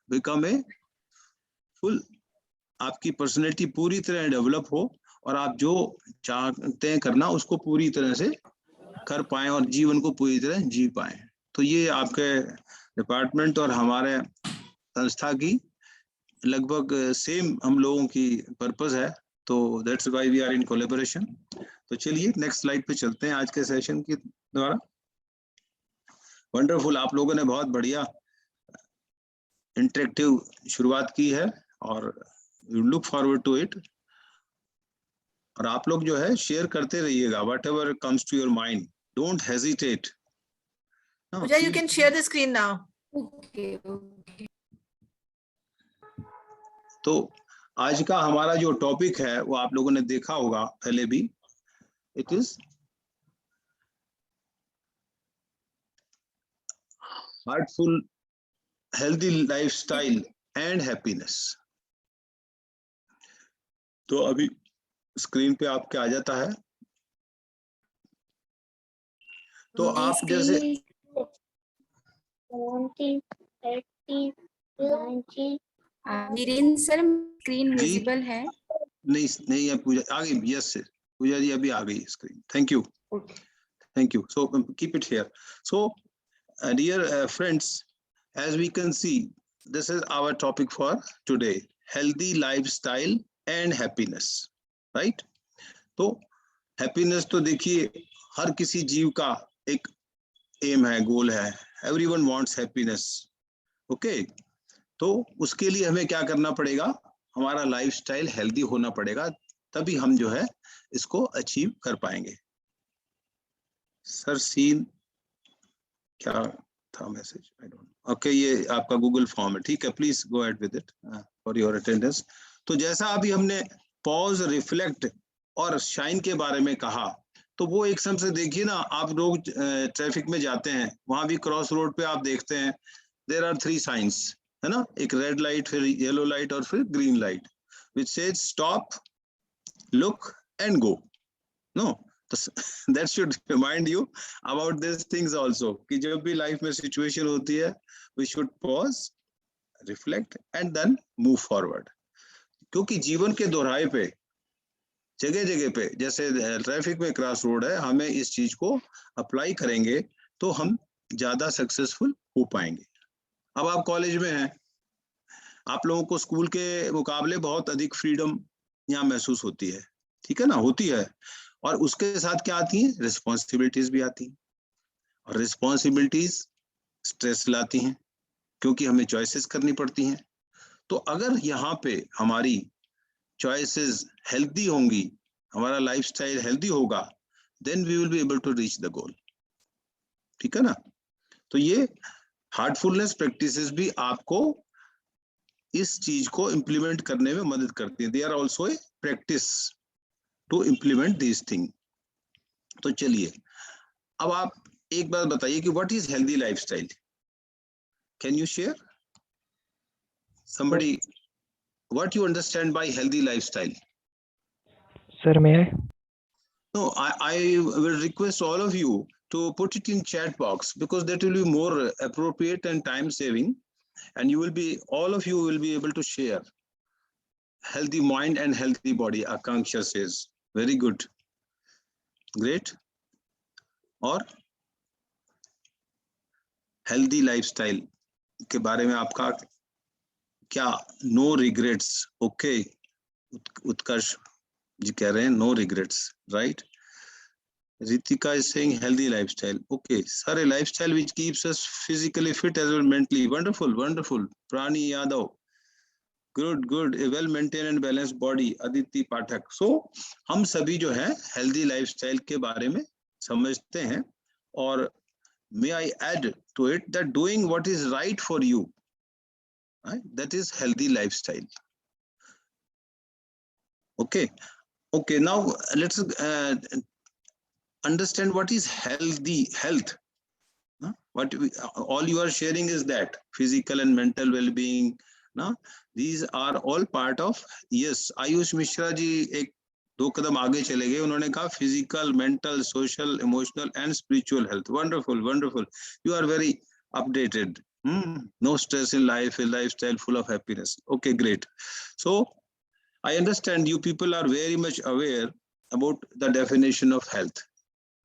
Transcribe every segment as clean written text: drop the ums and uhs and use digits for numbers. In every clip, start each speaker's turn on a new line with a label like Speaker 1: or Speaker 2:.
Speaker 1: Become a full, आपकी personality पूरी तरह डेवलप हो और आप जो चाहते हैं करना उसको पूरी तरह से कर पाए और जीवन को पूरी तरह जी पाए। तो ये आपके डिपार्टमेंट और हमारे संस्था की लगभग सेम हम लोगों की पर्पस है, तो that's why we are in collaboration. तो चलिए नेक्स्ट स्लाइड पे चलते हैं आज के सेशन के द्वारा। वंडरफुल, आप लोगों ने बहुत बढ़िया इंटरेक्टिव शुरुआत की है और लुक फॉरवर्ड टू इट। और आप लोग जो है शेयर करते रहिएगा, whatever comes to your mind, don't hesitate.
Speaker 2: Pooja, you can share the screen now.
Speaker 3: Okay, okay.
Speaker 1: तो आज का हमारा जो टॉपिक है वो आप लोगों ने देखा होगा पहले भी, it is heartful healthy lifestyle and happiness. तो अभी स्क्रीन पे आपके आ जाता है, तो आप जैसे
Speaker 3: 19 सर स्क्रीन विजिबल है?
Speaker 1: नहीं है पूजा, आ गई। यस पूजा जी अभी आ गई screen, thank you thank you. So keep it here. So dear friends, as we can see, this is our topic for today, healthy lifestyle and happiness, right? तो happiness तो देखिए हर किसी जीव का एक एम है, गोल है, एवरीवन वांट्स हैप्पीनेस। ओके, तो उसके लिए हमें क्या करना पड़ेगा, हमारा लाइफस्टाइल हेल्दी होना पड़ेगा, तभी हम जो है इसको अचीव कर पाएंगे। सर सीन क्या था मैसेज, आई डोंट। ओके, ये आपका गूगल फॉर्म है, ठीक है, please go ahead with it for your attendance. तो जैसा अभी हमने पॉज, रिफ्लेक्ट और शाइन के बारे में कहा, तो वो एक समय से देखिए ना, आप लोग ट्रैफिक में जाते हैं, वहां भी क्रॉस रोड पे आप देखते हैं देयर आर 3 साइंस, है ना, एक रेड लाइट, फिर येलो लाइट और फिर green light, which says stop, look and go. No, that should remind you about these things also, कि जब भी लाइफ में सिचुएशन होती है, we should pause, reflect and then move forward। क्योंकि जीवन के दोराहे पे जगह जगह पे, जैसे ट्रैफिक में क्रॉस रोड है, हमें इस चीज को अप्लाई करेंगे तो हम ज्यादा सक्सेसफुल हो पाएंगे। अब आप कॉलेज में हैं, आप लोगों को स्कूल के मुकाबले बहुत अधिक फ्रीडम यहाँ महसूस होती है, ठीक है ना, होती है। और उसके साथ क्या आती है, रिस्पॉन्सिबिलिटीज भी आती हैं, और रिस्पॉन्सिबिलिटीज स्ट्रेस लाती हैं, क्योंकि हमें चॉइसेस करनी पड़ती हैं। तो अगर यहाँ पे हमारी चॉइसेस हेल्दी होंगी, हमारा लाइफस्टाइल हेल्दी होगा, then we will be able to reach the goal, ठीक है ना। तो ये हार्टफुलनेस प्रैक्टिसेस भी आपको इस चीज को इम्प्लीमेंट करने में मदद करती है। They are also a practice to implement this thing. तो चलिए अब आप एक बात बताइए कि what is healthy lifestyle, can you share somebody what you understand by healthy lifestyle?
Speaker 4: Sir, may I?
Speaker 1: No, I will request all of you to put it in chat box, because that will be more appropriate and time saving, and you will be, all of you will be able to share healthy mind and healthy body. Akanksha says very good, great। और healthy lifestyle के बारे में आपका क्या, no regrets, okay, Utkarsh ji कह रहे हैं no regrets, right. Ritika is saying healthy lifestyle, okay sir, a lifestyle which keeps us physically fit as well mentally, wonderful wonderful। Prani Yadav, good, a well maintained and balanced body, Aditi Pathak। So हम सभी जो है healthy lifestyle के बारे में समझते हैं, और may I add to it that doing what is right for you, right? That is healthy lifestyle, okay। Now let's understand what is health. What all you are sharing is that physical and mental well-being, ना, these are all part of, yes। Ayush Mishra जी एक 2 कदम आगे चले गए, उन्होंने कहा physical, mental, social, emotional and spiritual health. Wonderful, you are very updated. No stress in life, a lifestyle full of happiness. Okay, great. So I understand you people are very much aware about the definition of health.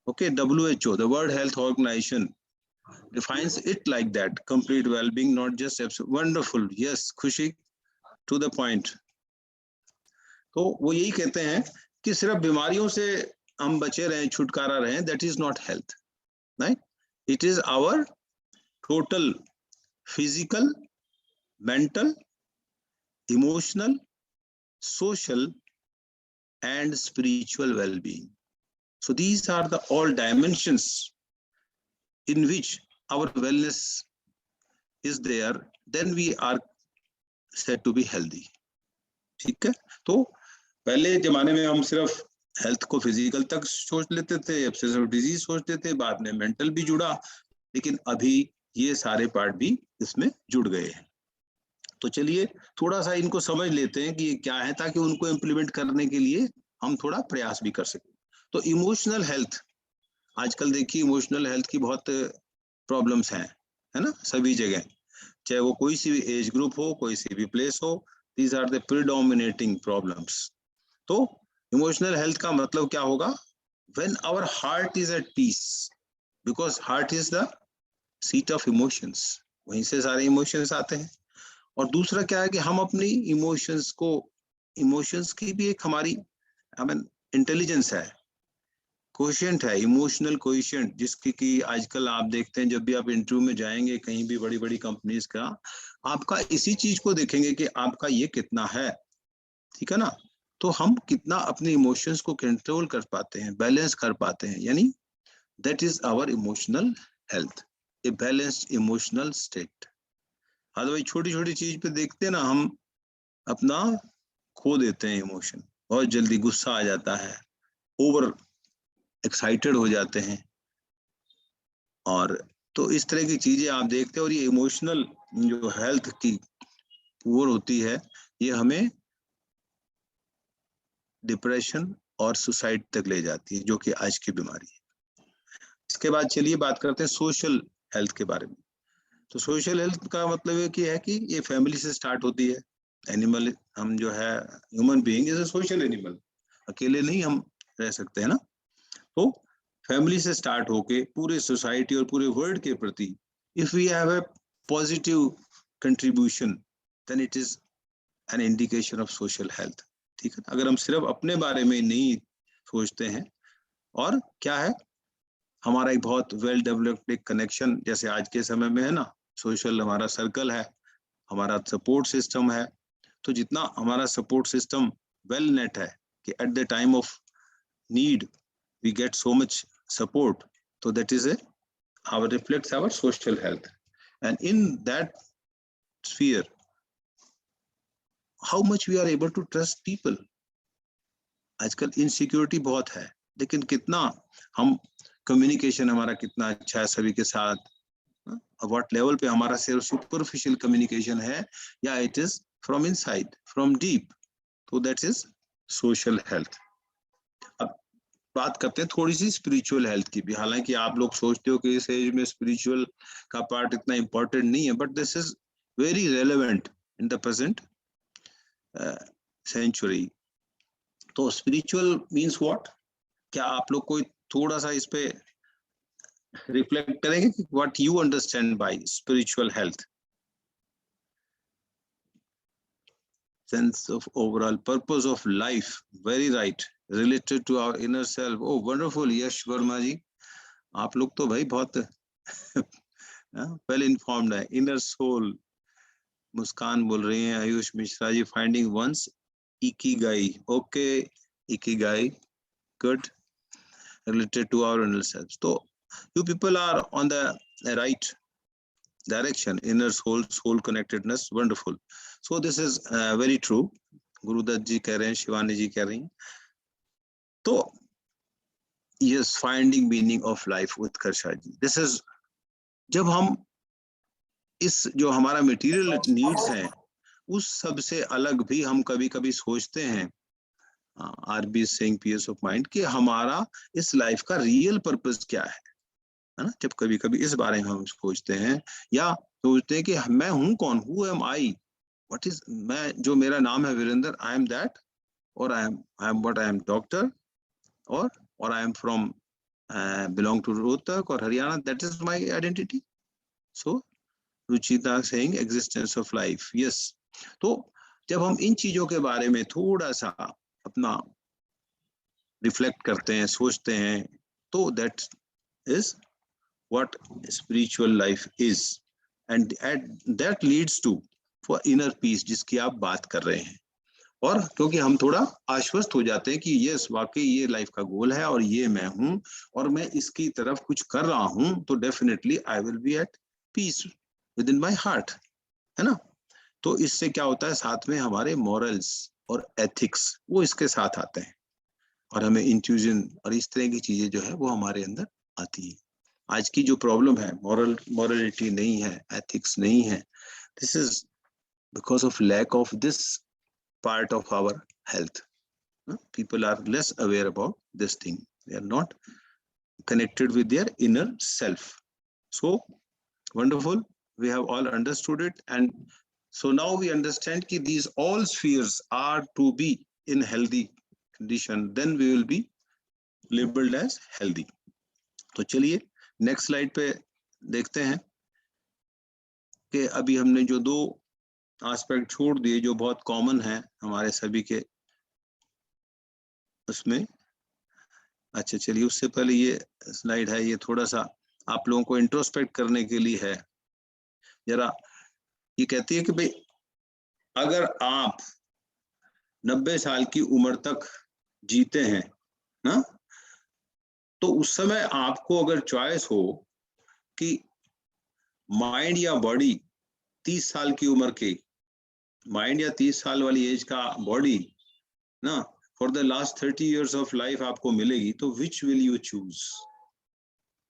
Speaker 1: Okay, WHO, the World Health Organization, defines it like that: complete well-being, not just absolute. Wonderful. Yes, Khushi, to the point. तो वो यही कहते हैं कि सिर्फ बीमारियों से हम बचे रहें, छुटकारा रहें, that is not health, right? It is our total physical, mental, emotional, social, and spiritual well-being. So these are the all dimensions in which our wellness is there. Then we are said to be healthy. ठीक है? तो पहले जमाने में हम सिर्फ health को physical तक सोच लेते थे, अब सिर्फ डिजीज सोचते थे, बाद में मेंटल भी जुड़ा, लेकिन अभी ये सारे पार्ट भी इसमें जुड़ गए हैं। तो चलिए थोड़ा सा इनको समझ लेते हैं कि ये क्या है, ताकि उनको इम्प्लीमेंट करने के लिए हम थोड़ा प्रयास भी कर सकें। तो इमोशनल हेल्थ, आजकल देखिए इमोशनल हेल्थ की बहुत प्रॉब्लम्स हैं, है ना, सभी जगह, चाहे वो कोई सी भी एज ग्रुप हो, कोई सी भी प्लेस हो, these are the predominating problems. तो इमोशनल हेल्थ का मतलब क्या होगा? When our heart is at peace, because heart is the seat of emotions, वहीं से सारे इमोशंस आते हैं। और दूसरा क्या है कि हम अपनी इमोशंस को, इमोशंस की भी एक हमारी इंटेलिजेंस है, कोएफिशिएंट है, इमोशनल कोएफिशिएंट, जिसकी कि आजकल आप देखते हैं, जब भी आप इंटरव्यू में जाएंगे कहीं भी बड़ी बड़ी कंपनीज का, आपका इसी चीज को देखेंगे कि आपका ये कितना है, ठीक है ना? तो हम कितना अपने इमोशंस को कंट्रोल कर पाते हैं, बैलेंस कर पाते हैं, यानी that is our emotional health, a balanced emotional state. Otherwise छोटी छोटी चीज पे देखते हैं ना, हम अपना खो देते हैं इमोशन, बहुत जल्दी गुस्सा आ जाता है, ओवर एक्साइटेड हो जाते हैं, और तो इस तरह की चीजें आप देखते हैं। और ये इमोशनल जो हेल्थ की पुअर होती है, ये हमें डिप्रेशन और सुसाइड तक ले जाती है, जो कि आज की बीमारी है। इसके बाद चलिए बात करते हैं सोशल हेल्थ के बारे में। तो सोशल हेल्थ का मतलब है कि ये फैमिली से स्टार्ट होती है। एनिमल, हम जो है human being is a social animal, अकेले नहीं हम रह सकते हैं ना। तो फैमिली से स्टार्ट होके पूरे सोसाइटी और पूरे वर्ल्ड के प्रति if we have a positive contribution, then it is an indication of social health, ठीक है। अगर हम सिर्फ अपने बारे में नहीं सोचते हैं, और क्या है, हमारा एक बहुत वेल डेवलप्ड एक कनेक्शन जैसे आज के समय में है ना, सोशल हमारा सर्कल है, हमारा सपोर्ट सिस्टम है, तो जितना हमारा सपोर्ट सिस्टम वेल नेट है कि at the time of need we get so much support, तो that is our reflects our social health. And in that sphere, how much we are able to trust people. आजकल insecurity बहुत है, लेकिन कितना हम communication हमारा कितना अच्छा है सभी के साथ, व्हाट लेवल पे हमारा सिर्फ सुपरफिशियल कम्युनिकेशन है, या it is from inside, from deep, तो दैट इज सोशल हेल्थ। अब बात करते हैं थोड़ी सी स्पिरिचुअल हेल्थ की भी। हालांकि आप लोग सोचते हो कि इस एज में स्पिरिचुअल का पार्ट इतना इंपॉर्टेंट नहीं है, but this is very relevant in the present century. तो स्पिरिचुअल मींस व्हाट? क्या आप लोग कोई थोड़ा सा इस पे रिफ्लेक्ट करेंगे कि what you understand by spiritual health? Sense of overall purpose of life, very right, related to our inner self. Oh wonderful, Yash Varma ji, आप लोग तो भाई बहुत वेल इन्फॉर्म्ड है। इनर सोल, मुस्कान बोल रही हैं। Ayush Mishra ji, finding one's ikigai, okay, ikigai, good, related to our inner selves. So you people are on the right direction, inner soul connectedness, wonderful. So this is very true. Gurudutt ji कह रहे हैं, शिवानी जी कह रही हैं। तो yes, finding meaning of life, Utkarsha ji, this is जब हम इस जो हमारा मटेरियल नीड्स हैं उस सब से अलग भी हम कभी कभी सोचते हैं, R B Singh, peace of mind, कि हमारा इस लाइफ का रियल पर्पस क्या है। है ना, जब कभी कभी इस बारे में हम सोचते हैं या सोचते हैं कि मैं हूं कौन, who am I, what is, मैं जो मेरा नाम है वीरेंद्र, आई एम दैट, और I am what, I am doctor, और I am from belong to Rohtak or Haryana, that is my identity. So Ruchita saying existence of life, yes. तो जब हम इन चीजों के बारे में थोड़ा सा अपना रिफ्लेक्ट करते हैं, सोचते हैं, तो that is what spiritual life is, and that leads to for inner peace जिसकी आप बात कर रहे हैं। और क्योंकि हम थोड़ा आश्वस्त हो जाते हैं कि यस, वाकई ये लाइफ का गोल है और ये मैं हूं और मैं इसकी तरफ कुछ कर रहा हूं, तो definitely I will be at peace within my heart, है ना। तो इससे क्या होता है, साथ में हमारे मॉरल्स और एथिक्स वो इसके साथ आते हैं, और हमें इंट्यूजन और इस तरह की चीजें जो है वो हमारे अंदर आती है। आज की जो प्रॉब्लम है, मॉरलिटी नहीं है, एथिक्स नहीं है, this is because of lack of this part of our health. People are less aware about this thing. They are not connected with their inner self. So wonderful. We have all understood it, and so now we understand that these all spheres are to be in healthy condition. Then we will be labeled as healthy. तो चलिए next slide पे देखते हैं कि अभी हमने जो दो एस्पेक्ट छोड़ दिए जो बहुत कॉमन है हमारे सभी के उसमें। अच्छा चलिए, उससे पहले ये स्लाइड है, ये थोड़ा सा आप लोगों को इंट्रोस्पेक्ट करने के लिए है। जरा ये कहती है कि भाई अगर आप 90 साल की उम्र तक जीते हैं ना, तो उस समय आपको अगर चॉइस हो कि माइंड या बॉडी 30 साल की उम्र के, माइंड या 30 साल वाली एज का बॉडी ना, for the last 30 years of life आपको मिलेगी, तो विच विल यू चूज?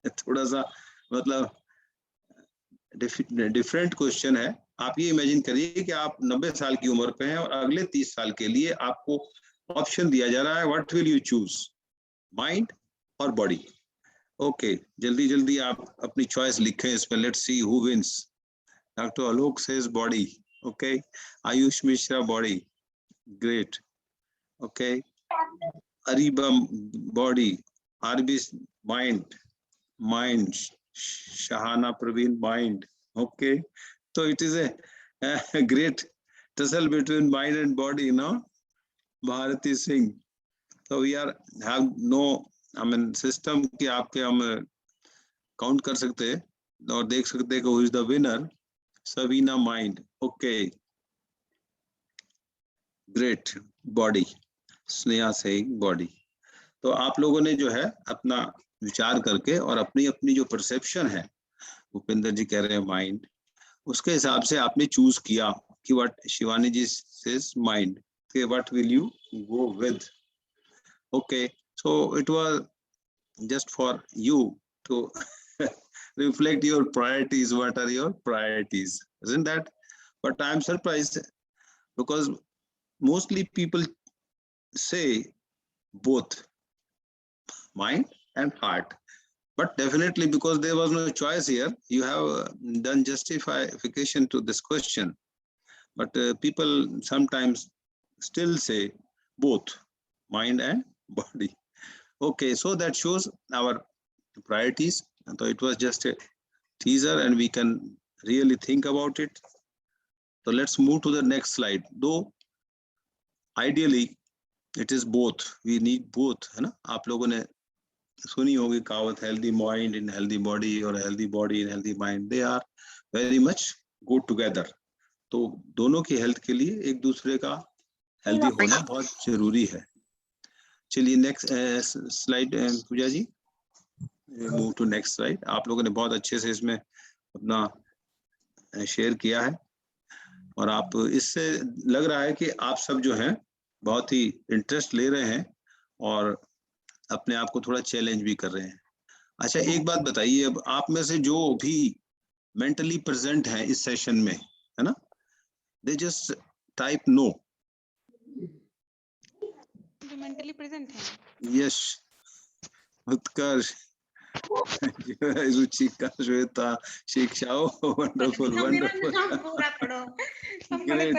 Speaker 1: थोड़ा सा मतलब डिफरेंट क्वेश्चन है। आप ये इमेजिन करिए कि आप 90 साल की उम्र पे हैं और अगले 30 साल के लिए आपको ऑप्शन दिया जा रहा है, what will you choose, mind और बॉडी? ओके, जल्दी जल्दी आप अपनी चॉइस लिखें इसमें, let's see who wins. Doctor Alok says body, okay. Ayush Mishra body, great, okay. Ariba body, RB mind, Shahana Praveen mind, okay. So it is a great tussle between mind and body, no, Bharati Singh. So we are have no, I mean system कि आपके हम count कर सकते हैं और देख सकते हैं कि who is the winner. Savina mind, okay, great, body, Sneha saying body. तो आप लोगों ने जो है अपना विचार करके और अपनी अपनी जो परसेप्शन है, भूपेंद्र जी कह रहे हैं माइंड, उसके हिसाब से आपने चूज किया कि what Shivani ji says mind, कि what will you go with. Okay, so it was just for you to reflect your priorities. What are your priorities? Isn't that? But I'm surprised because mostly people say both mind and heart, but definitely because there was no choice here, you have done justification to this question. But people sometimes still say both mind and body. Okay, so that shows our priorities. So it was just a teaser and we can really think about it. So let's move to the next slide. Though ideally it is both, we need both, है ना। आप लोगों ने सुनी होगी कहावत, healthy mind in healthy body और healthy body in healthy mind, they are very much go together. तो दोनों की हेल्थ के लिए एक दूसरे का हेल्दी होना बहुत जरूरी है। चलिए next slide Pooja ji, move to next slide. आप लोगों ने बहुत अच्छे से इसमें अपना शेयर किया है और आप इससे लग रहा है कि आप सब जो हैं बहुत ही इंटरेस्ट ले रहे हैं और अपने आप को थोड़ा चैलेंज भी कर रहे हैं। अच्छा एक बात बताइए, अब आप में से जो भी मेंटली प्रेजेंट हैं इस सेशन में, है ना, दे जस्ट टाइप नो।
Speaker 5: जो मेंटली प्रेजेंट है,
Speaker 1: यस उत्कर्ष, रुचिका, श्वेता, शिक्षाओ, wonderful wonderful, great.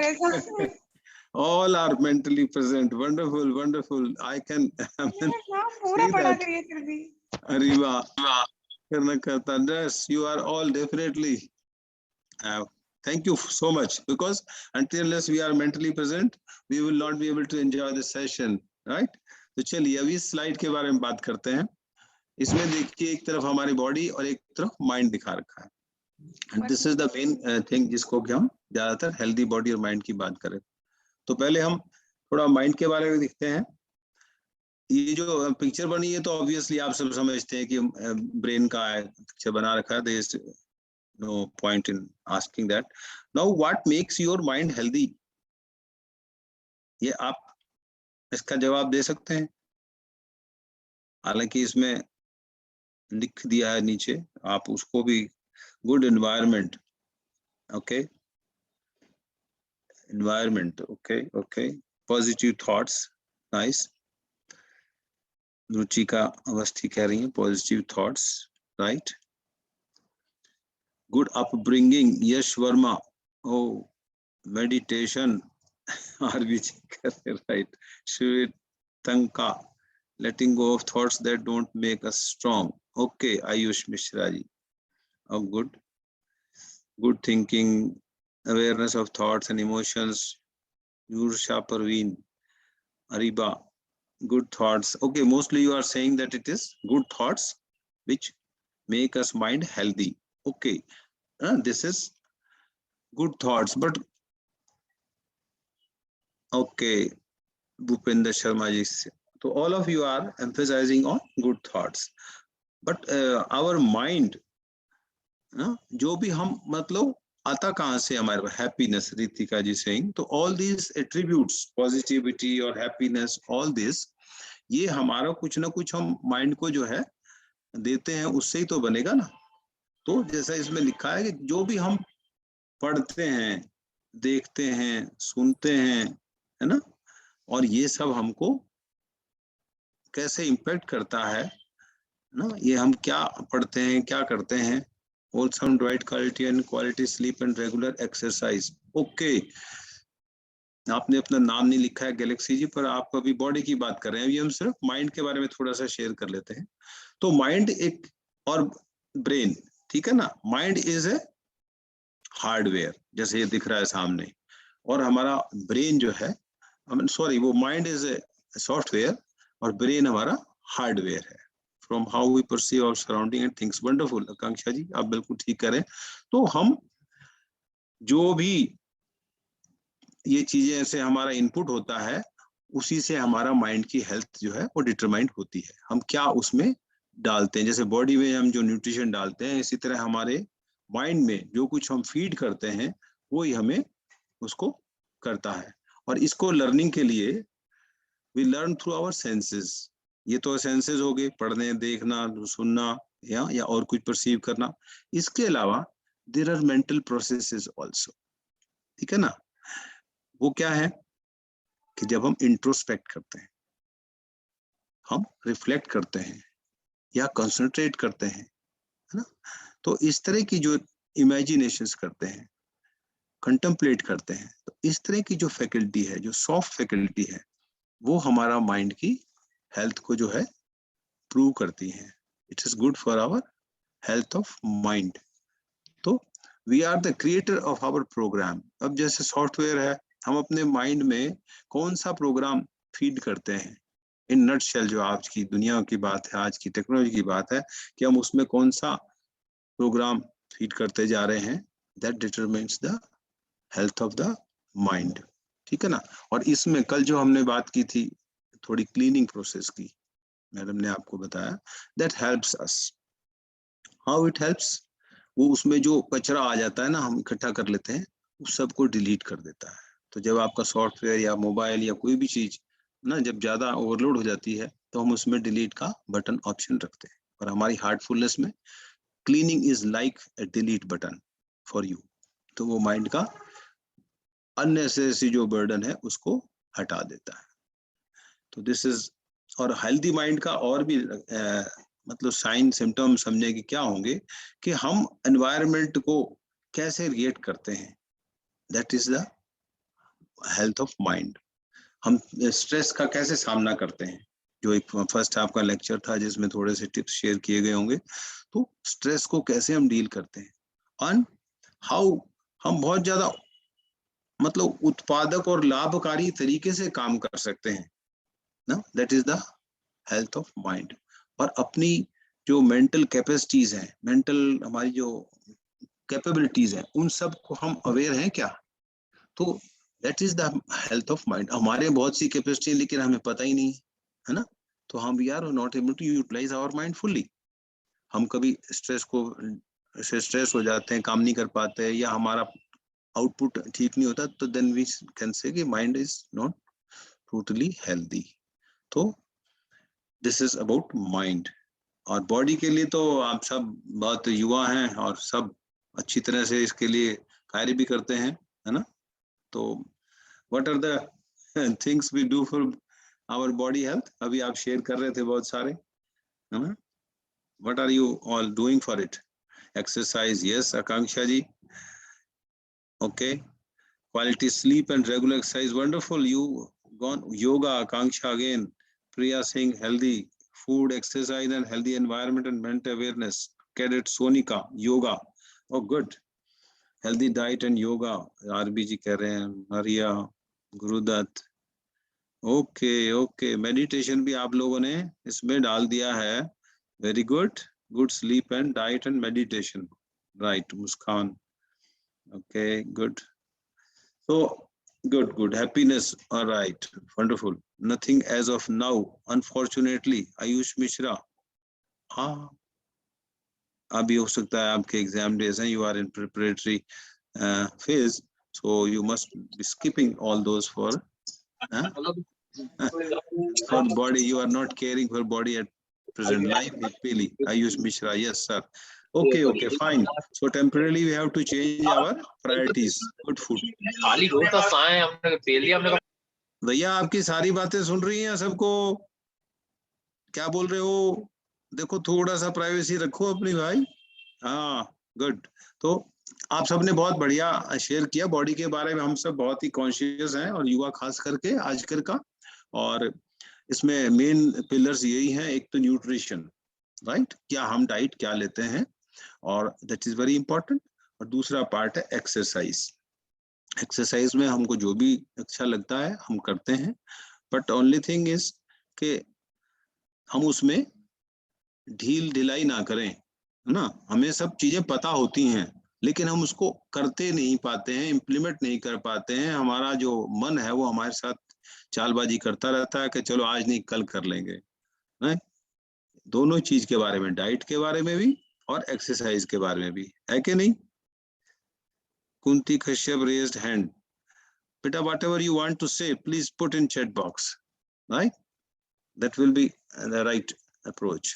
Speaker 1: All are mentally present. Wonderful, wonderful. I can see that. Ariva, Karnakata, yes, you are all definitely. Thank you so much, because unless we are mentally present, we will not be able to enjoy the session, right? तो चलिए अभी इस slide के बारे में बात करते हैं। इसमें देखिए एक तरफ हमारी बॉडी और एक तरफ माइंड दिखा रखा है, and this is the main thing जिसको कि हम ज्यादातर हेल्दी बॉडी और माइंड की बात करें। तो पहले हम थोड़ा माइंड के बारे में देखते हैं। ये जो पिक्चर बनी है तो ऑब्वियसली आप सब समझते हैं कि ब्रेन का पिक्चर बना रखा है। There is no point in asking that. Now what makes your mind healthy, ये आप इसका जवाब दे सकते हैं। हालांकि इसमें लिख दिया है नीचे, आप उसको भी good environment, okay environment, okay okay, positive thoughts, nice. Ruchika Awasthi कह रही है positive thoughts, right. Good upbringing, Yash Varma, oh meditation, RBG कह रहे, right. Shwetanka, letting go of thoughts that don't make us strong, okay। Ayush Mishra ji, oh good thinking, awareness of thoughts and emotions, Yursha Parveen, Ariba, good thoughts, okay, mostly you are saying that it is good thoughts which make us mind healthy, okay, this is good thoughts, but okay, Bhupender Sharma ji, so all of you are emphasizing on good thoughts, but our mind, जो भी हम मतलब आता कहाँ से हमारे पास, happiness, Ritika जी saying, तो all these attributes, positivity और हैप्पीनेस, ऑल दिस, ये हमारा कुछ ना कुछ हम माइंड को जो है देते हैं, उससे ही तो बनेगा ना। तो जैसा इसमें लिखा है कि जो भी हम पढ़ते हैं, देखते हैं, सुनते हैं, है ना, और ये सब हमको कैसे इम्पैक्ट करता है ना, ये हम क्या पढ़ते हैं, क्या करते हैं। wholesome diet, quality sleep and regular exercise, okay. आपने अपना नाम नहीं लिखा है गैलेक्सी जी, पर आप अभी बॉडी की बात कर रहे हैं, अभी हम सिर्फ माइंड के बारे में थोड़ा सा शेयर कर लेते हैं। तो माइंड एक, और ब्रेन, ठीक है ना, माइंड इज ए हार्डवेयर, जैसे ये दिख रहा है सामने, और हमारा ब्रेन जो है, सॉरी, वो माइंड इज ए सॉफ्टवेयर और ब्रेन हमारा हार्डवेयर है। From how we perceive our surrounding and things, wonderful। आकांक्षा जी आप बिल्कुल ठीक करें। तो हम जो भी ये चीजें ऐसे हमारा इनपुट होता है, उसी से हमारा माइंड की हेल्थ जो है वो डिटरमाइंड होती है। हम क्या उसमें डालते हैं, जैसे बॉडी में हम जो न्यूट्रिशन डालते हैं, इसी तरह हमारे माइंड में जो कुछ हम फीड करते हैं, वो ही हमें उसको करता है। और इसको लर्निंग के लिए we learn through our senses. ये तो सेंसेस हो गए, पढ़ने, देखना, सुनना, या और कुछ परसीव करना। इसके अलावा there are mental processes also, ठीक है ना। वो क्या है कि जब हम इंट्रोस्पेक्ट करते हैं, हम रिफ्लेक्ट करते हैं या कंसंट्रेट करते हैं, है ना, तो इस तरह की जो इमेजिनेशंस करते हैं, कंटेम्पलेट करते हैं, तो इस तरह की जो फैकल्टी है, जो सॉफ्ट फैकल्टी है, वो हमारा माइंड की हेल्थ को जो है प्रूव करती है। It is good for our health of mind. तो we are the creator of our programme. अब जैसे सॉफ्टवेयर है, हम अपने माइंड में कौन सा प्रोग्राम फीड करते हैं, इन नटशेल जो आज की दुनिया की बात है, आज की टेक्नोलॉजी की बात है, कि हम उसमें कौन सा प्रोग्राम फीड करते जा रहे हैं, that determines the health of the mind, ठीक है ना। और इसमें कल जो हमने बात की थी थोड़ी क्लीनिंग प्रोसेस की, मैडम ने आपको बताया, that helps us. How it helps, वो उसमें जो कचरा आ जाता है ना, हम इकट्ठा कर लेते हैं, उस सबको डिलीट कर देता है। तो जब आपका सॉफ्टवेयर या मोबाइल या कोई भी चीज ना जब ज्यादा ओवरलोड हो जाती है, तो हम उसमें डिलीट का बटन ऑप्शन रखते हैं। और हमारी हार्टफुलनेस में cleaning is like a delete button for you. तो वो माइंड का अननेसेसरी जो बर्डन है उसको हटा देता है। तो दिस इज, और हेल्दी माइंड का और भी मतलब साइन सिम्टम समझने की क्या होंगे कि हम एनवायरनमेंट को कैसे रिएक्ट करते हैं, that is the health of mind. हम स्ट्रेस का कैसे सामना करते हैं, जो एक फर्स्ट हाफ का लेक्चर था जिसमें थोड़े से टिप्स शेयर किए गए होंगे, तो स्ट्रेस को कैसे हम डील करते हैं, और हाउ हम बहुत ज्यादा मतलब उत्पादक और लाभकारी तरीके से काम कर सकते हैं ना, that is the health of mind. और अपनी जो मेंटल कैपेसिटीज हैं, मेंटल हमारी जो कैपेबिलिटीज हैं, उन सब को हम अवेयर हैं क्या, तो that is the health of mind. हमारे बहुत सी कैपेसिटी है लेकिन हमें पता ही नहीं है ना, तो हम we are not able to utilize our mind fully. हम कभी स्ट्रेस हो जाते हैं, काम नहीं कर पाते हैं, या हमारा आउटपुट ठीक नहीं होता, तो देन वी कैन से कि mind is not totally healthy. तो दिस इज अबाउट माइंड। और बॉडी के लिए तो आप सब बहुत युवा हैं और सब अच्छी तरह से इसके लिए कार्य भी करते हैं, है ना। तो what are the things we do for our body health, अभी आप शेयर कर रहे थे बहुत सारे, है ना। What are you all doing for it? Exercise, yes Akanksha ji, okay. Quality sleep and regular exercise, wonderful. You gone yoga, Akanksha again. Priya Singh, healthy food, exercise and healthy environment and mental awareness. Cadet Sonika, yoga. Oh, good. Healthy diet and yoga. RBG कह रहे हैं, Maria, Gurudat. Okay, okay. Meditation भी आप लोगों ने इसमें डाल दिया है. Very good. Good sleep and diet and meditation. Right, Muskan. Okay, good. So good. Happiness. All right. Wonderful. Nothing as of now, unfortunately. Ayush Mishra. हाँ, अभी हो सकता है आपके एग्जाम डेज हैं, you are in preparatory phase, so you must be skipping all those for body. You are not caring for body at present. Life happily. Ayush Mishra. Yes, sir. Okay, fine. So temporarily we have to change our priorities. Good food. भैया आपकी सारी बातें सुन रही हैं सबको, क्या बोल रहे हो? देखो थोड़ा सा प्राइवेसी रखो अपनी भाई। हाँ, गुड। तो आप सबने बहुत बढ़िया शेयर किया, बॉडी के बारे में हम सब बहुत ही कॉन्शियस हैं, और युवा खास करके आजकल का। और इसमें मेन पिलर्स यही हैं, एक तो न्यूट्रिशन, राइट, क्या हम डाइट क्या लेते हैं, और दैट इज वेरी इंपॉर्टेंट। और दूसरा पार्ट है एक्सरसाइज। एक्सरसाइज में हमको जो भी अच्छा लगता है हम करते हैं, बट ओनली थिंग इज कि हम उसमें ढील ढिलाई ना करें, है ना। हमें सब चीजें पता होती हैं लेकिन हम उसको करते नहीं पाते हैं, इम्प्लीमेंट नहीं कर पाते हैं। हमारा जो मन है वो हमारे साथ चालबाजी करता रहता है कि चलो आज नहीं कल कर लेंगे, है? दोनों चीज के बारे में, डाइट के बारे में भी और एक्सरसाइज के बारे में भी, है कि नहीं? Kunti Kashyap raised hand. Beta, whatever you want to say, please put in chat box, right? That will be the right approach.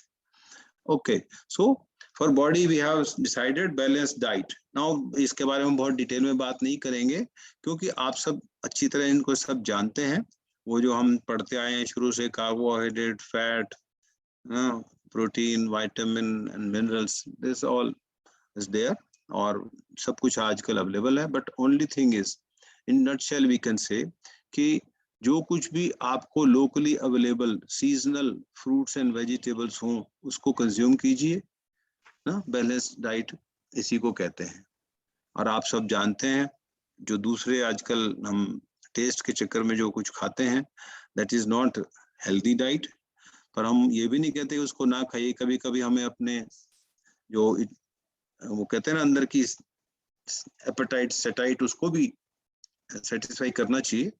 Speaker 1: Okay, so for body we have decided balanced diet. Now इसके बारे में बहुत detail में बात नहीं करेंगे क्योंकि आप सब अच्छी तरह इनको सब जानते हैं। वो जो हम पढ़ते आए हैं शुरू से, carbohydrate, fat, protein, vitamin and minerals, this all is there, और सब कुछ आजकल अवेलेबल है। But only thing is, in nutshell we can say कि जो कुछ भी आपको locally available seasonal fruits and vegetables हों उसको कंज्यूम कीजिए ना। बैलेंस्ड डाइट इसी को कहते हैं। और आप सब जानते हैं जो दूसरे आजकल हम टेस्ट के चक्कर में जो कुछ खाते हैं, that is not healthy diet. पर हम ये भी नहीं कहते उसको ना खाइए, कभी कभी हमें अपने जो वो कहते हैं ना अंदर की एपेटाइट, सेटाइट, उसको भी सेटिस्फाई करना चाहिए,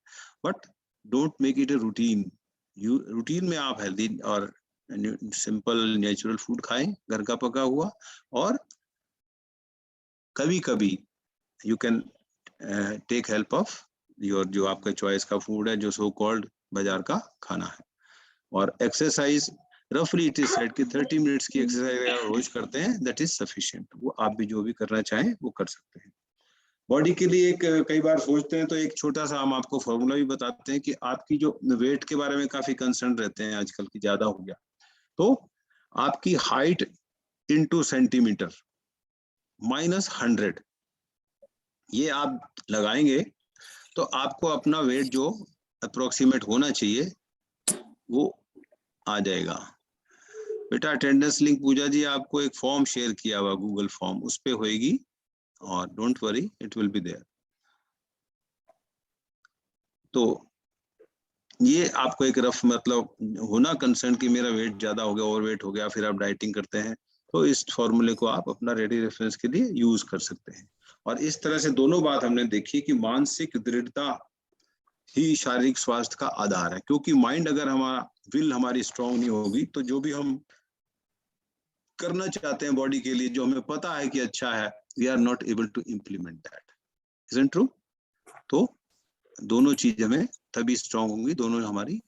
Speaker 1: but don't make it a routine. Routine में आप हेल्दी और सिंपल नेचुरल फूड खाएं, घर का पका हुआ, और कभी कभी you can take help of your जो आपका चॉइस का फूड है, जो सो कॉल्ड बाजार का खाना है। और एक्सरसाइज रफली इट इज सेड कि 30 मिनट्स की एक्सरसाइज रोज करते हैं, दैट इज सफिशिएंट। वो आप भी जो भी करना चाहें वो कर सकते हैं। बॉडी के लिए एक कई बार सोचते हैं तो एक छोटा सा हम आपको फॉर्मूला भी बताते हैं कि आपकी जो वेट के बारे में काफी कंसर्न रहते हैं आजकल की, ज्यादा हो गया, तो आपकी हाइट इंटू सेंटीमीटर -100, ये आप लगाएंगे तो आपको अपना वेट जो अप्रोक्सीमेट होना चाहिए वो आ जाएगा। बेटा अटेंडेंस लिंक पूजा जी आपको एक फॉर्म शेयर किया हुआ गूगल फॉर्म, उस पे होएगी और don't worry it will be there. तो ये आपको एक रफ मतलब होना कंसर्न कि मेरा वेट ज्यादा हो गया, ओवरवेट हो गया, फिर आप डाइटिंग करते हैं, तो इस फॉर्मूले को आप अपना रेडी रेफरेंस के लिए यूज कर सकते हैं। और इस तरह से दोनों बात हमने देखी कि मानसिक दृढ़ता ही शारीरिक स्वास्थ्य का आधार है, क्योंकि माइंड अगर हमारा विल हमारी स्ट्रांग नहीं होगी तो जो भी हम करना चाहते हैं बॉडी के लिए, जो हमें पता है कि अच्छा है, we are not able to implement that. Isn't true? तो दोनों चीज हमें तभी स्ट्रांग होंगी, दोनों हमारी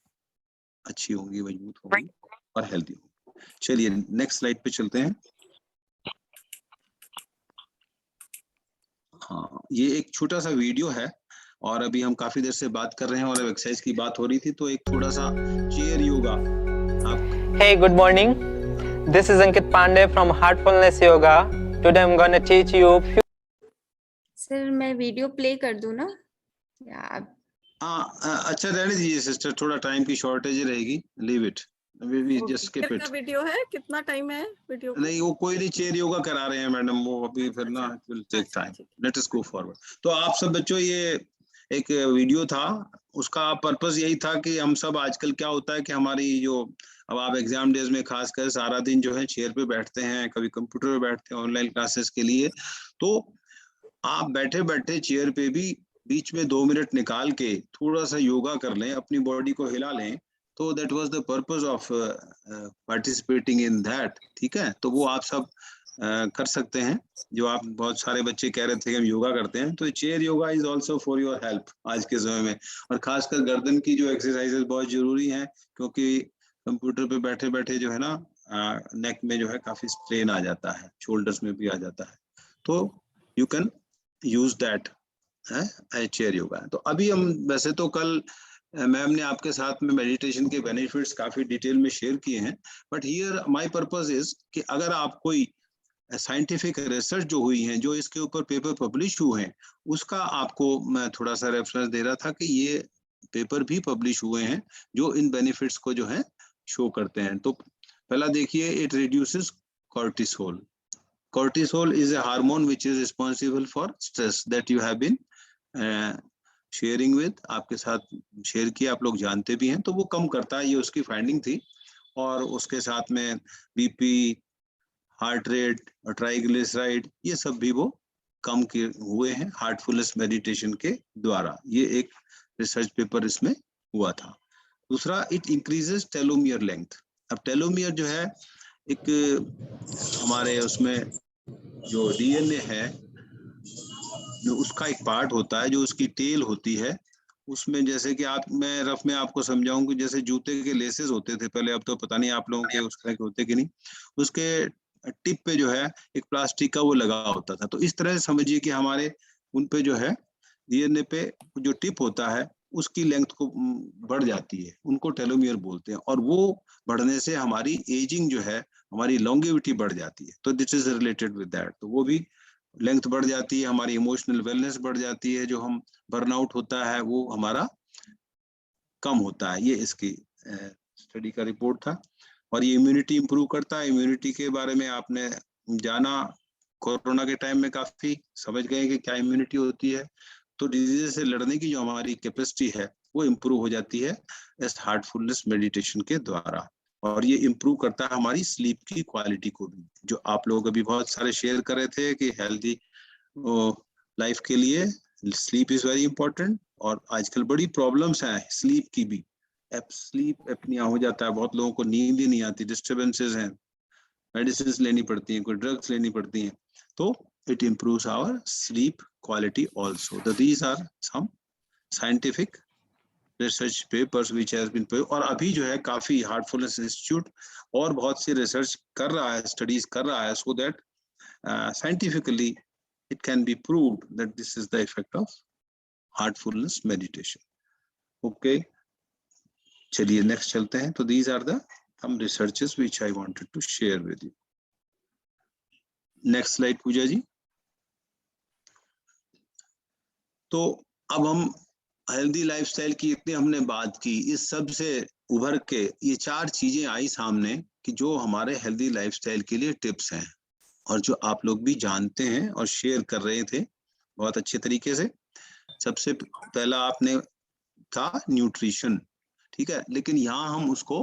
Speaker 1: अच्छी होंगी, मजबूत होंगी और हेल्दी होंगी। चलिए नेक्स्ट स्लाइड पे चलते हैं। हाँ, ये एक छोटा सा वीडियो है और अभी हम काफी देर से बात कर रहे हैं और अब एक्सरसाइज की बात हो रही थी, तो एक थोड़ा सा चेयर योगा आप।
Speaker 5: Hey, good morning. This is Ankit Pandey from Heartfulness Yoga. Today I'm gonna teach you few.
Speaker 3: Sir मैं वीडियो प्ले कर दूं ना या
Speaker 1: हाँ अच्छा रहने दीजिए सिस्टर, थोड़ा टाइम की शॉर्टेज रहेगी, leave it, we just skip it.
Speaker 2: Video है, कितना टाइम है वीडियो को?
Speaker 1: नहीं वो कोई नहीं, चेयर योगा करा रहे हैं मैडम वो अभी, फिर ना it will take time, let us go forward. तो आप सब बच्चों, ये एक वीडियो था, उसका पर्पस यही था कि हम सब आजकल क्या होता है कि हमारी जो, अब आप एग्जाम डेज में खासकर सारा दिन जो है चेयर पे बैठते हैं, कभी कंप्यूटर पे बैठते हैं ऑनलाइन क्लासेस के लिए, तो आप बैठे बैठे चेयर पे भी बीच में 2 मिनट निकाल के थोड़ा सा योगा कर लें, अपनी बॉडी को हिला लें, तो that was the purpose of participating in that. ठीक है, तो वो आप सब कर सकते हैं। जो आप बहुत सारे बच्चे कह रहे थे कि हम योगा करते हैं, तो chair yoga is also for your help आज के समय में। और खासकर गर्दन की जो एक्सरसाइजेस बहुत जरूरी हैं, क्योंकि कंप्यूटर पे बैठे बैठे जो है ना नेक में जो है काफी स्ट्रेन आ जाता है, शोल्डर्स में भी आ जाता है, तो you can use that chair yoga. तो अभी हम वैसे तो कल मैम ने आपके साथ में मेडिटेशन के बेनिफिट्स काफी डिटेल में शेयर किए हैं, but here my purpose is कि अगर आप कोई साइंटिफिक रिसर्च जो हुई है, जो इसके ऊपर पेपर पब्लिश हुए हैं, उसका आपको मैं थोड़ा सा रेफरेंस दे रहा था कि ये पेपर भी पब्लिश हुए हैं जो इन बेनिफिट्स को जो है शो करते हैं। तो पहला देखिए, it reduces cortisol. Cortisol is a hormone which is responsible for stress that you have been sharing with, आपके साथ शेयर किया, आप लोग जानते भी हैं, तो वो कम करता है, ये उसकी फाइंडिंग थी। और उसके साथ में बीपी, हार्ट रेट और ट्राइग्लिसराइड, ये सब भी वो कम किए हुए हैं हार्टफुलनेस मेडिटेशन के द्वारा। ये एक रिसर्च पेपर इसमें हुआ था। दूसरा, इट इंक्रीजेस टेलोमियर लेंथ। अब टेलोमियर जो है एक हमारे उसमें जो डीएनए है, जो उसका एक पार्ट होता है, जो उसकी टेल होती है, उसमें जैसे कि आप, मैं रफ में आपको समझाऊं कि जैसे जूते के लेसेस होते थे पहले, अब तो पता नहीं आप लोगों के उस तरह के होते कि नहीं, उसके टिप पे जो है एक प्लास्टिक का वो लगा होता था। तो इस तरह से समझिए कि हमारे उन पे जो है डीएनए पे जो टिप होता है उसकी लेंथ को बढ़ जाती है, उनको टेलोमियर बोलते हैं, और वो बढ़ने से हमारी एजिंग जो है, हमारी लॉन्गेविटी बढ़ जाती है। तो this is related with that, तो वो भी लेंथ बढ़ जाती है, हमारी इमोशनल वेलनेस बढ़ जाती है, जो हम बर्नआउट होता है वो हमारा कम होता है। ये इसकी स्टडी का रिपोर्ट था। और ये इम्यूनिटी इंप्रूव करता है। इम्यूनिटी के बारे में आपने जाना, कोरोना के टाइम में काफी समझ गए कि क्या इम्यूनिटी होती है। तो डिजीज से लड़ने की जो हमारी कैपेसिटी है वो इम्प्रूव हो जाती है इस हार्टफुलनेस मेडिटेशन के द्वारा। और ये इम्प्रूव करता है हमारी स्लीप की क्वालिटी को भी, जो आप लोग अभी बहुत सारे शेयर कर रहे थे कि हेल्दी लाइफ के लिए स्लीप इज वेरी इंपॉर्टेंट। और आजकल बड़ी प्रॉब्लम्स हैं स्लीप की भी, स्लीप एपनिया हो जाता है, बहुत लोगों को नींद ही नहीं आती, डिस्टर्बेंसेस हैं, मेडिसिन लेनी पड़ती हैं, कोई ड्रग्स लेनी पड़ती हैं, तो it improves our sleep quality also. तो these are some scientific research papers which has been, और अभी जो है काफी हार्टफुलनेस इंस्टीट्यूट और बहुत सी रिसर्च कर रहा है, स्टडीज कर रहा है, so that scientifically it can be proved that this is the effect of heartfulness meditation. Okay, चलिए नेक्स्ट चलते हैं। तो these are the some researches which I wanted to share with you. Next slide पूजा जी। तो अब हम healthy lifestyle की इतनी हमने बात की, इस सब से उभर के ये 4 चीजें आई सामने कि जो हमारे हेल्दी लाइफस्टाइल के लिए टिप्स हैं और जो आप लोग भी जानते हैं और शेयर कर रहे थे बहुत अच्छे तरीके से। सबसे पहला आपने था न्यूट्रिशन, ठीक है, लेकिन यहाँ हम उसको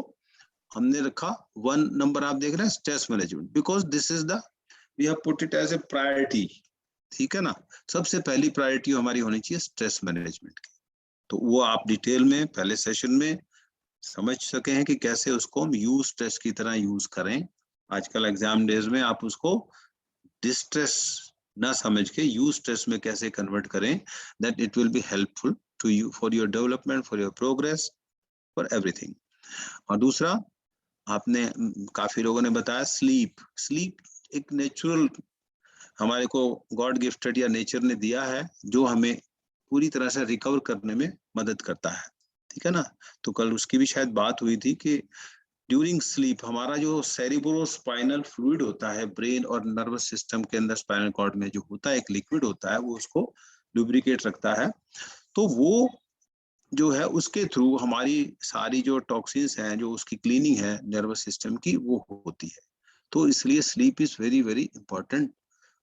Speaker 1: हमने रखा 1 नंबर, आप देख रहे हैं stress management, because this is the we have put it as a priority, ठीक है ना। सबसे पहली प्रायोरिटी हमारी होनी चाहिए स्ट्रेस मैनेजमेंट की। तो वो आप डिटेल में पहले सेशन में समझ सके हैं कि कैसे उसको हम यूज स्ट्रेस की तरह यूज करें। आजकल एग्जाम डेज में आप उसको डिस्ट्रेस ना समझ के यूज स्ट्रेस में कैसे कन्वर्ट करें, that it will be helpful to you for your development, for your progress, for everything. और दूसरा आपने काफी लोगों ने बताया स्लीप एक नेचुरल हमारे को गॉड गिफ्टेड या नेचर ने दिया है जो हमें पूरी तरह से रिकवर करने में मदद करता है, ठीक है ना। तो कल उसकी भी शायद बात हुई थी कि ड्यूरिंग स्लीप हमारा जो सेरिब्रोस्पाइनल फ्लूइड होता है ब्रेन और नर्वस सिस्टम के अंदर स्पाइनल कॉर्ड में जो होता है एक लिक्विड होता है, वो उसको लुब्रिकेट रखता है। तो वो जो है उसके थ्रू हमारी सारी जो टॉक्सिन्स हैं जो उसकी क्लीनिंग है नर्वस सिस्टम की वो होती है। तो इसलिए sleep is very very important.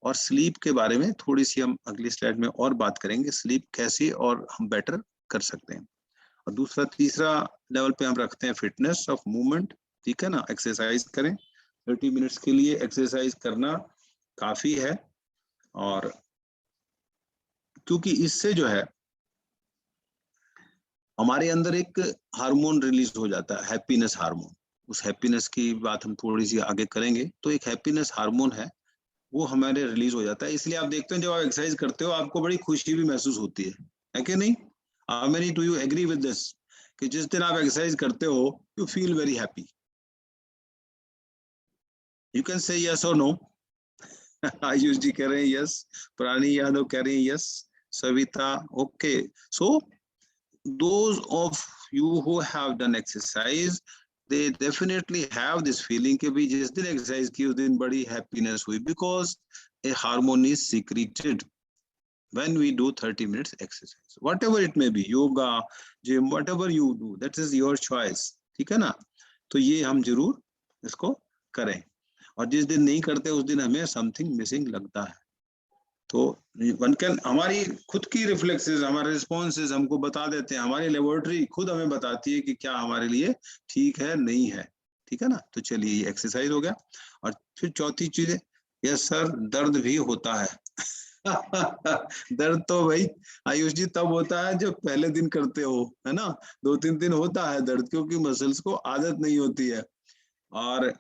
Speaker 1: और स्लीप के बारे में थोड़ी सी हम अगली स्लाइड में और बात करेंगे, स्लीप कैसे और हम बेटर कर सकते हैं। और दूसरा तीसरा लेवल पे हम रखते हैं फिटनेस ऑफ मूवमेंट, ठीक है ना। एक्सरसाइज करें, 30 मिनट्स के लिए एक्सरसाइज करना काफी है। और क्योंकि इससे जो है हमारे अंदर एक हार्मोन रिलीज हो जाता है, हैप्पीनेस हार्मोन। उस हैप्पीनेस की बात हम थोड़ी सी आगे करेंगे। तो एक हैप्पीनेस हार्मोन है वो हमारे रिलीज हो जाता है। इसलिए आप देखते हैं जब आप एक्सरसाइज करते हो आपको बड़ी खुशी भी महसूस होती है कि नहीं। How many do you agree with this? कि जिस दिन आप एक्सरसाइज करते हो you feel very happy. You can say yes or no. Ayush जी कह रहे हैं yes, प्राणी यादव कह रहे हैं yes, Savita okay. So those of you who have done exercise, they definitely have this feeling कि भी जिस दिन एक्सरसाइज की उस दिन बड़ी हैप्पीनेस हुई, because a hormone is secreted when we do 30 minutes exercise, whatever it may be, yoga, gym, whatever you do, that is your choice, ठीक है ना। तो ये हम जरूर इसको करें। और जिस दिन नहीं करते उस दिन हमें समथिंग मिसिंग लगता है। तो वन कैन हमारी खुद की रिफ्लेक्सेस, हमारे रिस्पॉन्सेज हमको बता देते हैं, हमारी लेबोरेटरी खुद हमें बताती है कि क्या हमारे लिए ठीक है नहीं है, ठीक है ना। तो चलिए ये एक्सरसाइज हो गया। और फिर चौथी चीज, यस सर दर्द भी होता है। दर्द तो भाई आयुष जी तब होता है जब पहले दिन करते हो, है ना। 2-3 दिन होता है दर्द क्योंकि मसल्स को आदत नहीं होती है। और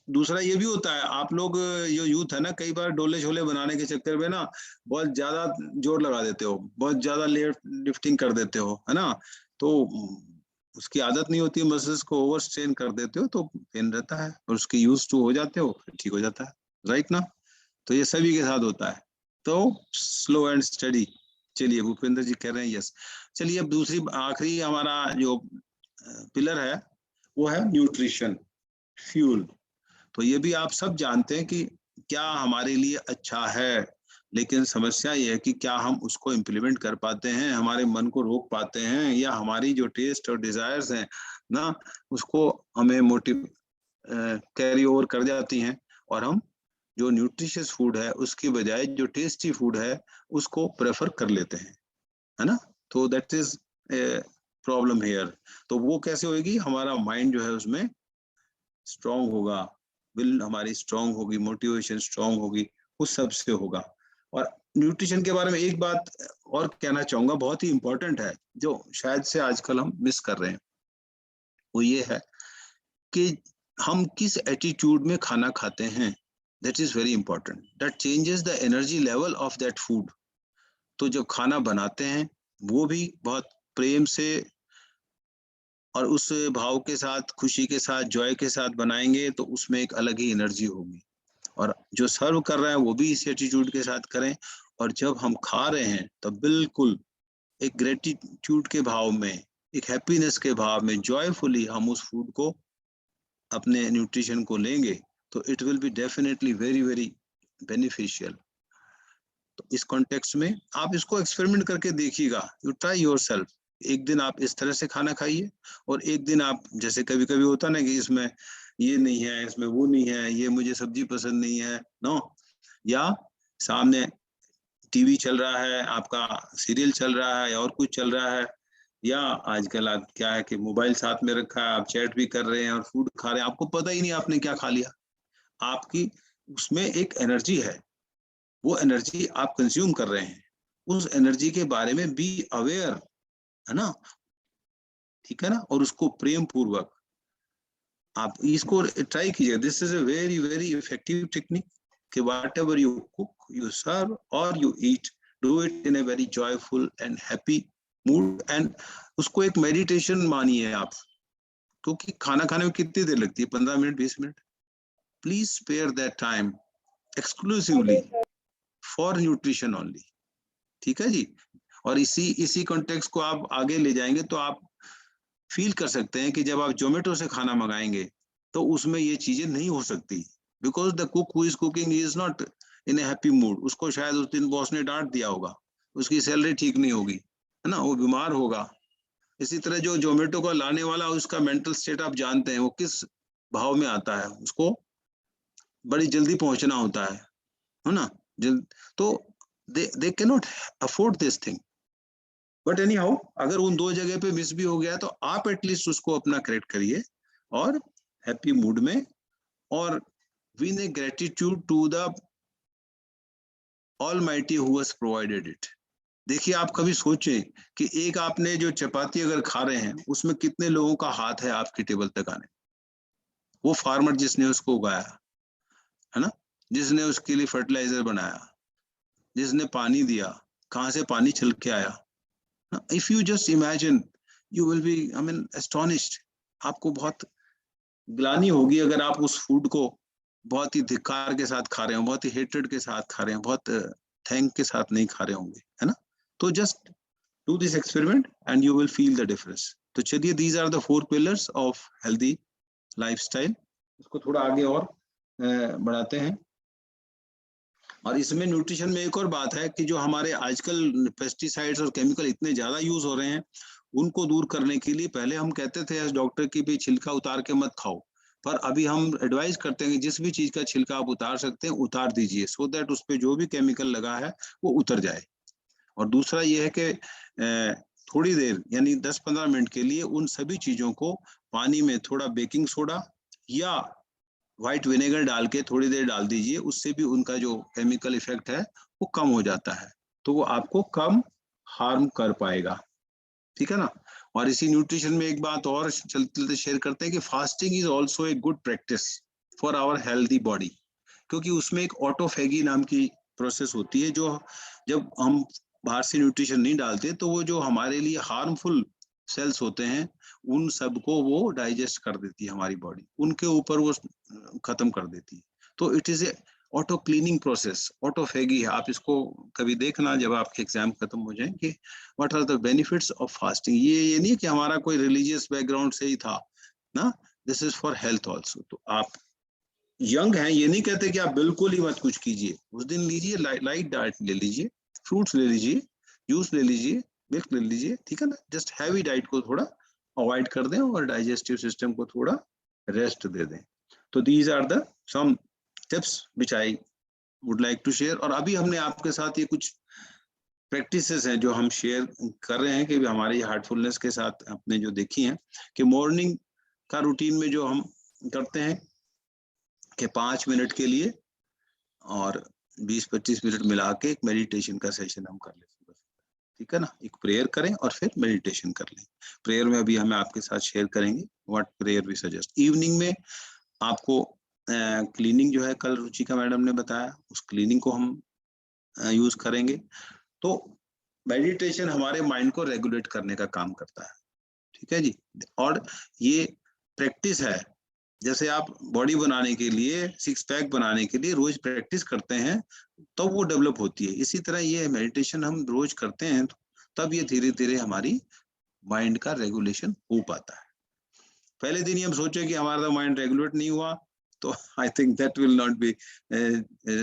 Speaker 1: दूसरा ये भी होता है, आप लोग जो यूथ है ना, कई बार डोले छोले बनाने के चक्कर में ना बहुत ज्यादा जोर लगा देते हो, बहुत ज्यादा लिफ्टिंग कर देते हो, है ना। तो उसकी आदत नहीं होती, मसल्स को ओवर स्ट्रेन कर देते हो तो पेन रहता है, और उसके यूज टू हो जाते हो फिर ठीक हो जाता है, राइट ना। तो ये सभी के साथ होता है। तो स्लो एंड स्टडी। चलिए भूपेंद्र जी कह रहे हैं यस। चलिए अब दूसरी आखिरी हमारा जो पिलर है वो है न्यूट्रिशन, फ्यूल। तो ये भी आप सब जानते हैं कि क्या हमारे लिए अच्छा है, लेकिन समस्या ये है कि क्या हम उसको इम्प्लीमेंट कर पाते हैं, हमारे मन को रोक पाते हैं, या हमारी जो टेस्ट और डिजायर्स हैं ना उसको हमें मोटिव कैरी ओवर कर जाती हैं, और हम जो न्यूट्रिशियस फूड है उसकी बजाय जो टेस्टी फूड है उसको प्रेफर कर लेते हैं, है ना। तो दैट इज प्रॉब्लम हियर। तो वो कैसे होगी, हमारा माइंड जो है उसमें स्ट्रांग होगा, विल हमारी स्ट्रांग होगी, मोटिवेशन स्ट्रांग होगी, उस सब से होगा। और न्यूट्रिशन के बारे में एक बात और कहना चाहूंगा, बहुत ही इंपॉर्टेंट है, जो शायद से आजकल हम मिस कर रहे हैं, वो ये है कि हम किस एटीट्यूड में खाना खाते हैं। That is very important. That changes the energy level of that food. तो जब खाना बनाते हैं वो भी बहुत प्रेम से और उस भाव के साथ, खुशी के साथ, जॉय के साथ बनाएंगे तो उसमें एक अलग ही एनर्जी होगी। और जो सर्व कर रहा है वो भी इस एटीट्यूड के साथ करें। और जब हम खा रहे हैं तो बिल्कुल एक ग्रेटिट्यूड के भाव में, एक हैप्पीनेस के भाव में, जॉयफुली हम उस फूड को अपने न्यूट्रिशन को लेंगे तो it will be definitely very very beneficial. तो इस कॉन्टेक्स्ट में आप इसको एक्सपेरिमेंट करके देखिएगा, यू ट्राई योरसेल्फ। एक दिन आप इस तरह से खाना खाइए और एक दिन आप, जैसे कभी कभी होता ना कि इसमें ये नहीं है, इसमें वो नहीं है, ये मुझे सब्जी पसंद नहीं है, नो, या सामने टीवी चल रहा है, आपका सीरियल चल रहा है या और कुछ चल रहा है, या आजकल आप क्या है कि मोबाइल साथ में रखा है, आप चैट भी कर रहे हैं और फूड खा रहे हैं, आपको पता ही नहीं आपने क्या खा लिया। आपकी उसमें एक एनर्जी है, वो एनर्जी आप कंज्यूम कर रहे हैं, उस एनर्जी के बारे में बी अवेयर, है ना, ठीक है ना, और उसको प्रेम पूर्वक आप इसको ट्राई कीजिए। This is a very very effective technique कि whatever you cook, you serve और you eat, do it in a very joyful and happy mood, and उसको एक मेडिटेशन मानिए आप, क्योंकि खाना खाने में कितनी देर लगती है, 15 minute 20 minute. Please spare that time exclusively for nutrition only, ठीक है जी। और इसी कॉन्टेक्स्ट को आप आगे ले जाएंगे तो आप फील कर सकते हैं कि जब आप जोमेटो से खाना मंगाएंगे तो उसमें ये चीजें नहीं हो सकती, because the cook who is cooking is not in A happy mood. उसको शायद उस दिन बॉस ने डांट दिया होगा, उसकी सैलरी ठीक नहीं होगी, है ना, वो बीमार होगा। इसी तरह जो जोमेटो को लाने वाला, उसका मेंटल स्टेट आप जानते हैं, वो किस भाव में आता है, उसको बड़ी जल्दी पहुंचना होता है ना, तो they can not afford this thing. But any how, अगर उन दो जगह पे मिस भी हो गया तो आप एटलीस्ट उसको अपना करेक्ट करिए और हैप्पी मूड में, और win a gratitude to the almighty who has provided it. देखिए, आप कभी सोचें कि एक आपने जो चपाती अगर खा रहे हैं, उसमें कितने लोगों का हाथ है आपकी टेबल तक आने। वो फार्मर जिसने उसको उगाया, है ना, जिसने उसके लिए फर्टिलाइजर बनाया, जिसने पानी दिया, कहाँ से पानी छल के आया। If you just imagine, you will be, I mean, astonished. आपको बहुत ग्लानि होगी अगर आप उस फूड को बहुत ही धिक्कार के साथ खा रहे हो, बहुत ही हेट्रेड के साथ खा रहे हो, बहुत थैंक के साथ नहीं खा रहे होंगे, है ना। तो just do this experiment and you will feel the difference. तो चलिए, these are the 4 pillars of healthy lifestyle. इसको थोड़ा आगे और बढ़ाते हैं। और इसमें न्यूट्रिशन में एक और बात है कि जो हमारे आजकल पेस्टिसाइड्स और केमिकल इतने ज्यादा यूज हो रहे हैं, उनको दूर करने के लिए पहले हम कहते थे एज डॉक्टर की भी छिलका उतार के मत खाओ, पर अभी हम एडवाइस करते हैं कि जिस भी चीज का छिलका आप उतार सकते हैं उतार दीजिए, सो दैट उस पे जो भी केमिकल लगा है वो उतर जाए। और दूसरा ये है कि थोड़ी देर यानी 10-15 मिनट के लिए उन सभी चीजों को पानी में थोड़ा बेकिंग सोडा या व्हाइट विनेगर डाल के थोड़ी देर डाल दीजिए, उससे भी उनका जो केमिकल इफेक्ट है वो कम हो जाता है, तो वो आपको कम हार्म कर पाएगा, ठीक है ना। और इसी न्यूट्रिशन में एक बात और चलते शेयर करते हैं कि fasting is also a good practice for our healthy body, क्योंकि उसमें एक ऑटोफेगी नाम की प्रोसेस होती है, जो जब हम बाहर से न्यूट्रिशन नहीं डालते तो वो जो हमारे लिए हार्मफुल सेल्स होते हैं उन सबको वो डाइजेस्ट कर देती है हमारी बॉडी, उनके ऊपर वो खत्म कर देती है। तो it is a auto cleaning process, autophagy है। आप इसको कभी देखना जब आपके एग्जाम खत्म हो जाए कि what are the benefits of fasting. ये नहीं कि हमारा कोई रिलीजियस बैकग्राउंड से ही था ना, this is for health also. तो आप यंग हैं, ये नहीं कहते कि आप बिल्कुल ही मत कुछ कीजिए, उस दिन लीजिए, लाइट डाइट ले लीजिए, फ्रूट्स ले लीजिए, जूस ले लीजिए, मिल्क ले लीजिए, ठीक है ना। जस्ट हैवी डाइट को थोड़ा अवॉइड कर दें और डाइजेस्टिव सिस्टम को थोड़ा रेस्ट दे दें। तो these are the some tips which I would like to share. और अभी हमने आपके साथ ये कुछ प्रैक्टिसेस हैं जो हम शेयर कर रहे हैं कि हमारी हार्टफुलनेस के साथ अपने जो देखी हैं कि मॉर्निंग का रूटीन में जो हम करते हैं कि 5 मिनट के लिए और 20-25 मिनट मिला के एक मेडिटेशन का सेशन हम कर लेते हैं, ठीक है ना। एक प्रेयर करें और फिर मेडिटेशन कर लें। प्रेयर में अभी हम आपके साथ शेयर करेंगे what prayer we suggest. Evening में आपको क्लीनिंग जो है, कल रुचिका मैडम ने बताया, उस क्लीनिंग को हम यूज करेंगे। तो मेडिटेशन हमारे माइंड को रेगुलेट करने का काम करता है, ठीक है जी। और ये प्रैक्टिस है, जैसे आप बॉडी बनाने के लिए, 6 पैक बनाने के लिए रोज प्रैक्टिस करते हैं तो वो डेवलप होती है। इसी तरह ये मेडिटेशन हम रोज करते हैं तब ये धीरे धीरे हमारी माइंड का रेगुलेशन हो पाता है। पहले दिन ही हम सोचे कि हमारा माइंड रेगुलेट नहीं हुआ, तो I think that will not be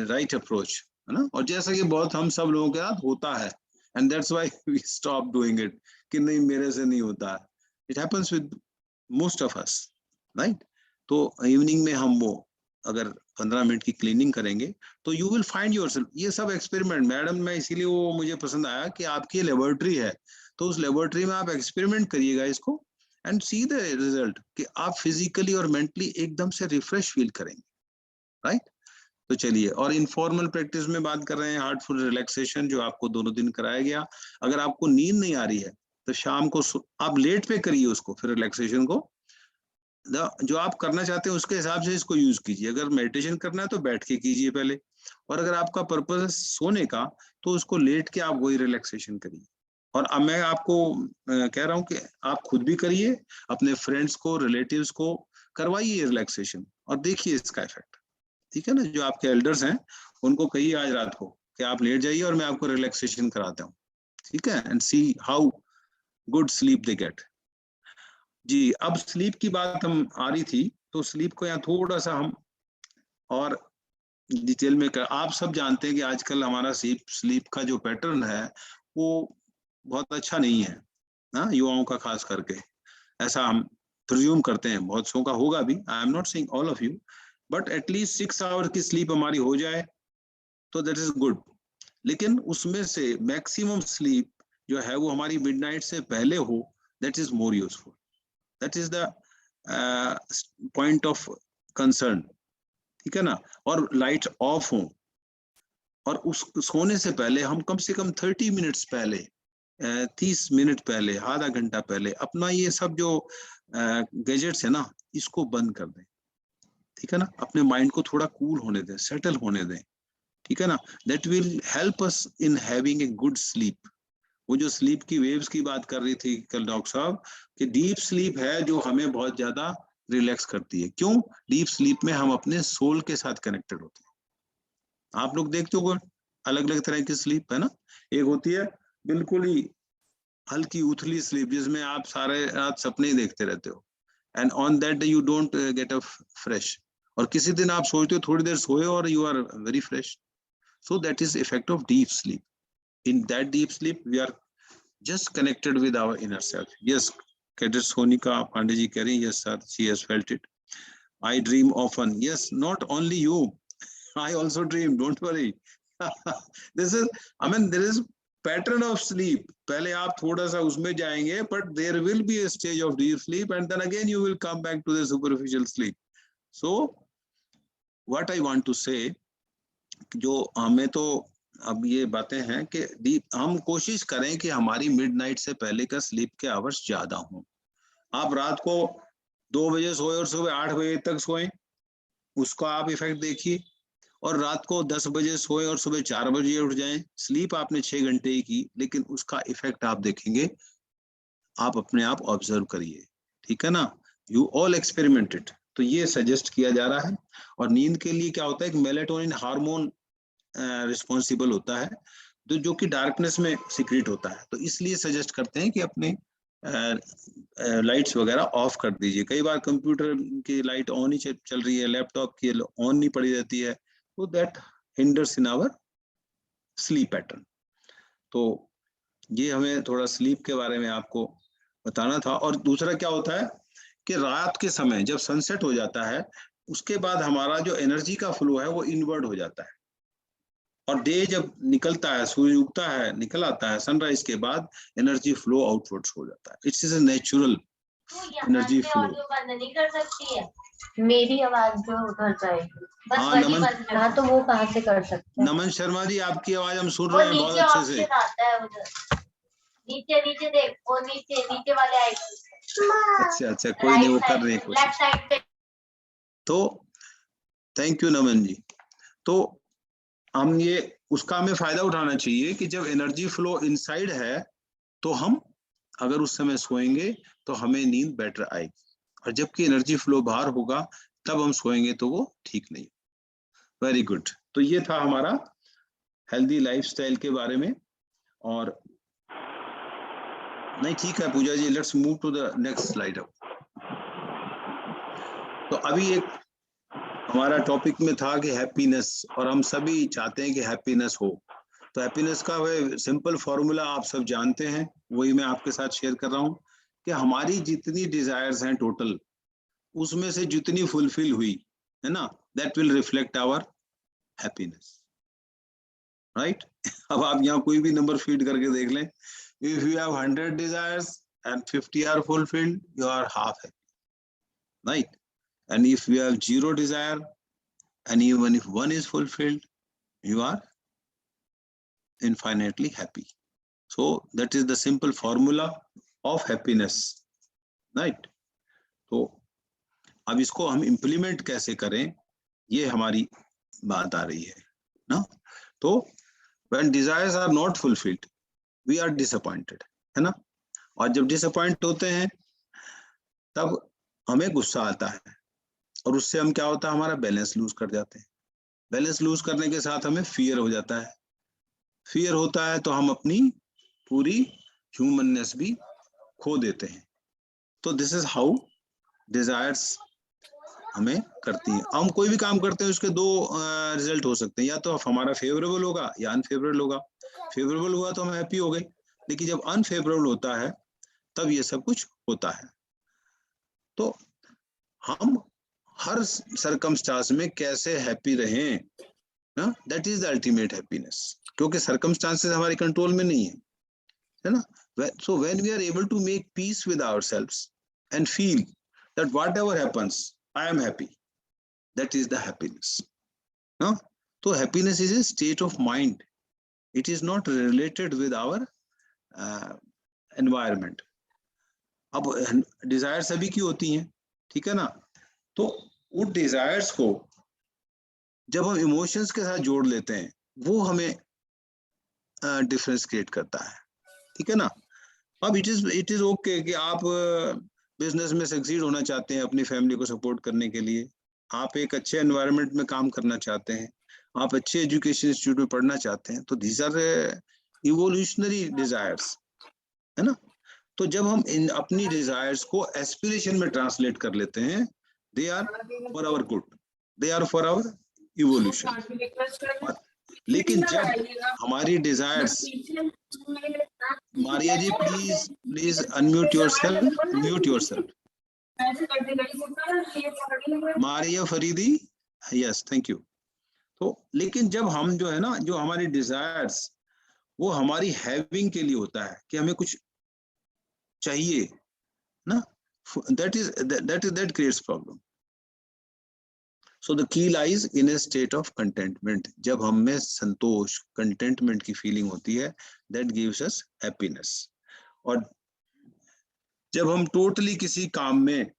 Speaker 1: right approach, है ना। और जैसा कि बहुत हम सब लोगों के साथ होता है, and that's why we stop doing it, कि नहीं मेरे से नहीं होता, it happens with most of us, right. तो इवनिंग में हम वो अगर 15 मिनट की क्लीनिंग करेंगे तो यू विल फाइंड योरसेल्फ। ये सब एक्सपेरिमेंट मैडम, मैं इसीलिए वो मुझे पसंद आया कि आपकी लेबोरेटरी है, तो उस लेबोरेटरी में आप एक्सपेरिमेंट करिएगा इसको एंड सी द रिजल्ट, कि आप फिजिकली और मेंटली एकदम से रिफ्रेश फील करेंगे, राइट। तो चलिए, और इनफॉर्मल प्रैक्टिस में बात कर रहे हैं, हार्टफुल रिलैक्सेशन जो आपको दोनों दिन कराया गया। अगर आपको नींद नहीं आ रही है तो शाम को आप लेट पे करिए उसको, फिर रिलैक्सेशन को जो आप करना चाहते हैं उसके हिसाब से इसको यूज कीजिए। अगर मेडिटेशन करना है तो बैठ के कीजिए पहले, और अगर आपका पर्पस है सोने का तो उसको लेट के आप वही रिलैक्सेशन करिए। और अब मैं आपको कह रहा हूँ कि आप खुद भी करिए, अपने फ्रेंड्स को, रिलेटिव्स को करवाइए रिलैक्सेशन और देखिए इसका इफेक्ट, ठीक है ना। जो आपके एल्डर्स हैं उनको कहिए आज रात को कि आप लेट जाइए और मैं आपको रिलैक्सेशन कराता हूँ, ठीक है, and see how good sleep they get. जी, अब स्लीप की बात हम आ रही थी, तो स्लीप को यहाँ थोड़ा सा हम और डिटेल में आप सब जानते हैं कि आजकल हमारा स्लीप का जो पैटर्न है वो बहुत अच्छा नहीं है ना, युवाओं का खास करके, ऐसा हम प्रिज्यूम करते हैं। बहुत सौ का होगा भी, I am not saying all of you, but at least 6 hour की स्लीप हमारी हो जाए तो दैट इज गुड। लेकिन उसमें से मैक्सिमम स्लीप जो है वो हमारी मिडनाइट से पहले हो, that is more useful, that is the point of concern, ठीक है ना। और लाइट ऑफ हो, और उस सोने से पहले हम कम से कम 30 मिनट्स पहले, 30 मिनट पहले, आधा घंटा पहले अपना ये सब जो गैजेट्स है ना इसको बंद कर दें, ठीक है ना। अपने माइंड को थोड़ा कूल होने दें, सेटल होने दें, ठीक है ना। That will help us in having a good sleep. वो जो स्लीप की वेव्स की बात कर रही थी कल डॉक्टर साहब, कि डीप स्लीप है जो हमें बहुत ज्यादा रिलैक्स करती है। क्यों? डीप स्लीप में हम अपने सोल के साथ कनेक्टेड होते हैं। आप लोग देखते हो अलग अलग तरह की स्लीप है ना, एक होती है बिल्कुल ही हल्की उथली स्लीप जिसमें आप सारे रात सपने ही देखते रहते हो, and on that day you don't get up fresh. और किसी दिन आप सोचते हो थोड़ी देर सोए और you are very fresh. So that is effect of deep sleep. In that deep sleep, we are just connected with our inner self. Yes, Cadet Sonika Pandey ji keh rahi, yes sir, she has felt it. I dream often. Yes, not only you, I also dream. Don't worry. This is, I mean, there is pattern of sleep. पहले आप थोड़ा सा उसमें जाएंगे, but there will be a stage of deep sleep, and then again you will come back to the superficial sleep. So, what I want to say, जो हमें तो अब ये बातें हैं कि हम कोशिश करें कि हमारी मिडनाइट से पहले का स्लीप के आवर्स ज्यादा हों। आप रात को 2 बजे सोए और सुबह 8 बजे तक सोए, उसका आप इफेक्ट देखिए। और रात को 10 बजे सोए और सुबह 4 बजे उठ जाएं, स्लीप आपने 6 घंटे ही की, लेकिन उसका इफेक्ट आप देखेंगे, आप अपने आप ऑब्जर्व करिए, ठीक है ना। You all experimented. तो ये सजेस्ट किया जा रहा है। और नींद के लिए क्या होता है, एक मेलेटोनिन हार्मोन रिस्पॉन्सिबल होता है, तो जो कि डार्कनेस में सीक्रेट होता है। तो इसलिए सजेस्ट करते हैं कि अपने लाइट्स वगैरह ऑफ कर दीजिए। कई बार कंप्यूटर की लाइट ऑन ही चल रही है, लैपटॉप की ऑन नहीं पड़ी रहती है, तो that hinders in our sleep pattern. तो ये हमें थोड़ा स्लीप के बारे में आपको बताना था। और दूसरा क्या होता है कि रात के समय जब सनसेट हो जाता है, उसके बाद हमारा जो एनर्जी का फ्लो है वो इनवर्ड हो जाता है, और डे जब निकलता है, सूर्य उगता है, निकल आता है, सनराइज के बाद एनर्जी फ्लो आउटवर्ड्स हो जाता है। It's is a natural energy flow.
Speaker 6: बंद नहीं कर सकती है मेरी आवाज जो उधर जाएगी, बस
Speaker 1: हाँ,
Speaker 6: वही
Speaker 1: नमन,
Speaker 6: बंद। हाँ, तो वो कहाँ से कर सकते हैं?
Speaker 1: नमन शर्मा जी, आपकी आवाज हम सुन रहे हैं बहुत अच्छे से।
Speaker 6: आता है उधर नीचे, नीचे देख, वो नीचे नीचे वाले आइकन।
Speaker 1: अच्छा, कोई नहीं, वो कर रहे हैं कोशिश। तो थैंक यू नमन जी। तो हम ये उसका हमें फायदा उठाना चाहिए कि जब एनर्जी फ्लो इनसाइड है तो हम अगर उस समय सोएंगे तो हमें नींद बेटर आएगी, और जबकि एनर्जी फ्लो बाहर होगा तब हम सोएंगे तो वो ठीक नहीं। Very good. तो ये था हमारा हेल्दी लाइफस्टाइल के बारे में। और नहीं, ठीक है Pooja ji, let's move to the next slide. तो अभी एक हमारा टॉपिक में था कि हैप्पीनेस, और हम सभी चाहते हैं कि हैप्पीनेस हो। तो हैप्पीनेस का वह सिंपल फॉर्मूला आप सब जानते हैं, वही मैं आपके साथ शेयर कर रहा हूं कि हमारी जितनी डिजायर्स हैं टोटल, उसमें से जितनी फुलफिल हुई है ना, that will reflect our happiness, right. अब आप यहाँ कोई भी नंबर फीड करके देख लें, if you have 100 desires and 50 are fulfilled, you are half happy, right? And if you have 0 desire and even if 1 is fulfilled, you are infinitely happy. So that is the simple formula of happiness, right? तो अब इसको हम implement कैसे करें, ये हमारी बात आ रही है ना। तो when desires are not fulfilled, we are disappointed, है ना। और जब disappoint होते हैं तब हमें गुस्सा आता है, और उससे हम क्या होता है, हमारा बैलेंस लूज कर जाते हैं। बैलेंस लूज करने के साथ हमें फियर हो जाता है। फियर होता है तो हम अपनी पूरी ह्यूमननेस भी खो देते हैं। तो दिस इज हाउ डिजायर्स हमें करती हैं। हम कोई भी काम करते हैं उसके दो रिजल्ट हो सकते हैं, या तो हमारा फेवरेबल होगा या अनफेवरेबल होगा। फेवरेबल हुआ तो हम हैप्पी हो गए, लेकिन जब अनफेवरेबल होता है तब ये सब कुछ होता है। तो हम हर सर्कमस्टांस में कैसे हैप्पी रहें, that is the ultimate happiness, क्योंकि सर्कमस्टांसेस हमारे कंट्रोल में नहीं है ना। So when we are able to make peace with ourselves and feel that whatever happens, I am happy, that is the happiness. No? So happiness is a state of mind. It is not related with our environment. अब Dzire सभी की होती हैं, ठीक है ना। तो वो डिजायर्स को जब हम इमोशंस के साथ जोड़ लेते हैं, वो हमें डिफरेंस क्रिएट करता है, ठीक है ना। अब इट इज ओके कि आप बिजनेस में सक्सीड होना चाहते हैं, अपनी फैमिली को सपोर्ट करने के लिए, आप एक अच्छे एनवायरनमेंट में काम करना चाहते हैं, आप अच्छे एजुकेशन इंस्टीट्यूट में पढ़ना चाहते हैं, तो दीज आर इवोल्यूशनरी डिजायर्स, है ना। तो जब हम इन अपनी डिजायर्स को एस्पिरेशन में ट्रांसलेट कर लेते हैं, they are for our good, they are for our evolution. लेकिन जब हमारी desires, Maria ji please unmute yourself, mute yourself. Maria Faridi, yes thank you. तो लेकिन जब हम जो है ना, जो हमारी डिजायर्स वो हमारी हैविंग के लिए होता है कि हमें कुछ चाहिए ना, that creates problem. So the key lies in a state of contentment. जब हम में संतोष, contentment की feeling होती है, that gives us happiness. और जब हम totally किसी काम में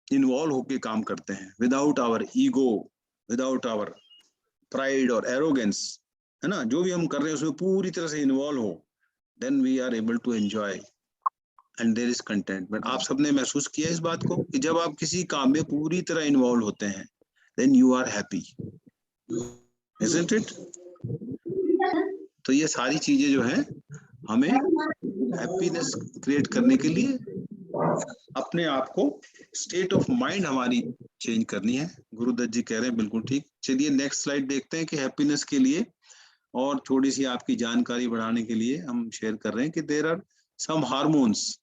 Speaker 1: involve होके काम करते हैं, without our ego, without our pride or arrogance, है ना, जो भी हम कर रहे हैं उसमें पूरी तरह से involve हो, then we are able to enjoy and there is contentment. आप सबने महसूस किया इस बात को कि जब आप किसी काम में पूरी तरह इन्वॉल्व होते हैं, then you are happy, isn't it? तो ये सारी चीजें जो हैं हमें हैप्पीनेस क्रिएट करने के लिए अपने आप को स्टेट ऑफ माइंड हमारी चेंज करनी है। गुरुदत्त जी कह रहे हैं बिल्कुल ठीक। चलिए नेक्स्ट स्लाइड देखते हैं कि हैप्पीनेस के लिए और थोड़ी सी आपकी जानकारी बढ़ाने के लिए हम शेयर कर रहे हैं कि देयर आर सम हार्मोन्स।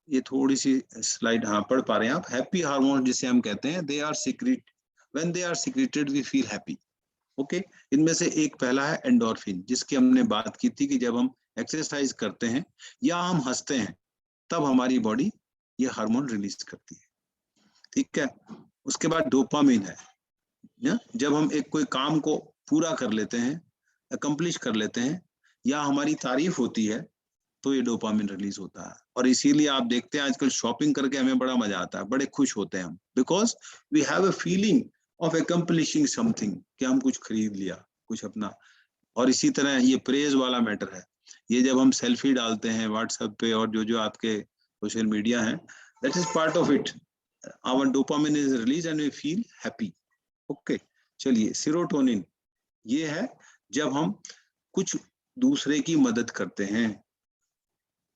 Speaker 1: ये थोड़ी सी स्लाइड हाँ पढ़ पा रहे हैं आप। हैप्पी हार्मोन जिसे हम कहते हैं, they are secret, when they are secreted we feel happy. Okay, इनमें से एक पहला है एंडोर्फिन, जिसकी हमने बात की थी कि जब हम एक्सरसाइज करते हैं या हम हंसते हैं तब हमारी बॉडी ये हार्मोन रिलीज करती है, ठीक है। उसके बाद डोपामिन है, जब हम एक कोई काम को पूरा कर लेते हैं, अकम्प्लिश कर लेते हैं या हमारी तारीफ होती है तो ये डोपामिन रिलीज होता है। और इसीलिए आप देखते हैं आजकल शॉपिंग करके हमें बड़ा मजा आता है, बड़े खुश होते हैं हम, because we have a feeling of accomplishing something, कि हम कुछ खरीद लिया, कुछ अपना। और इसी तरह ये प्रेज वाला मैटर है, ये जब हम सेल्फी डालते हैं व्हाट्सएप पे और जो जो आपके सोशल मीडिया है, that is part of it, our dopamine is release and we feel happy. Okay, चलिए सेरोटोनिन, ये है जब हम कुछ दूसरे की मदद करते हैं,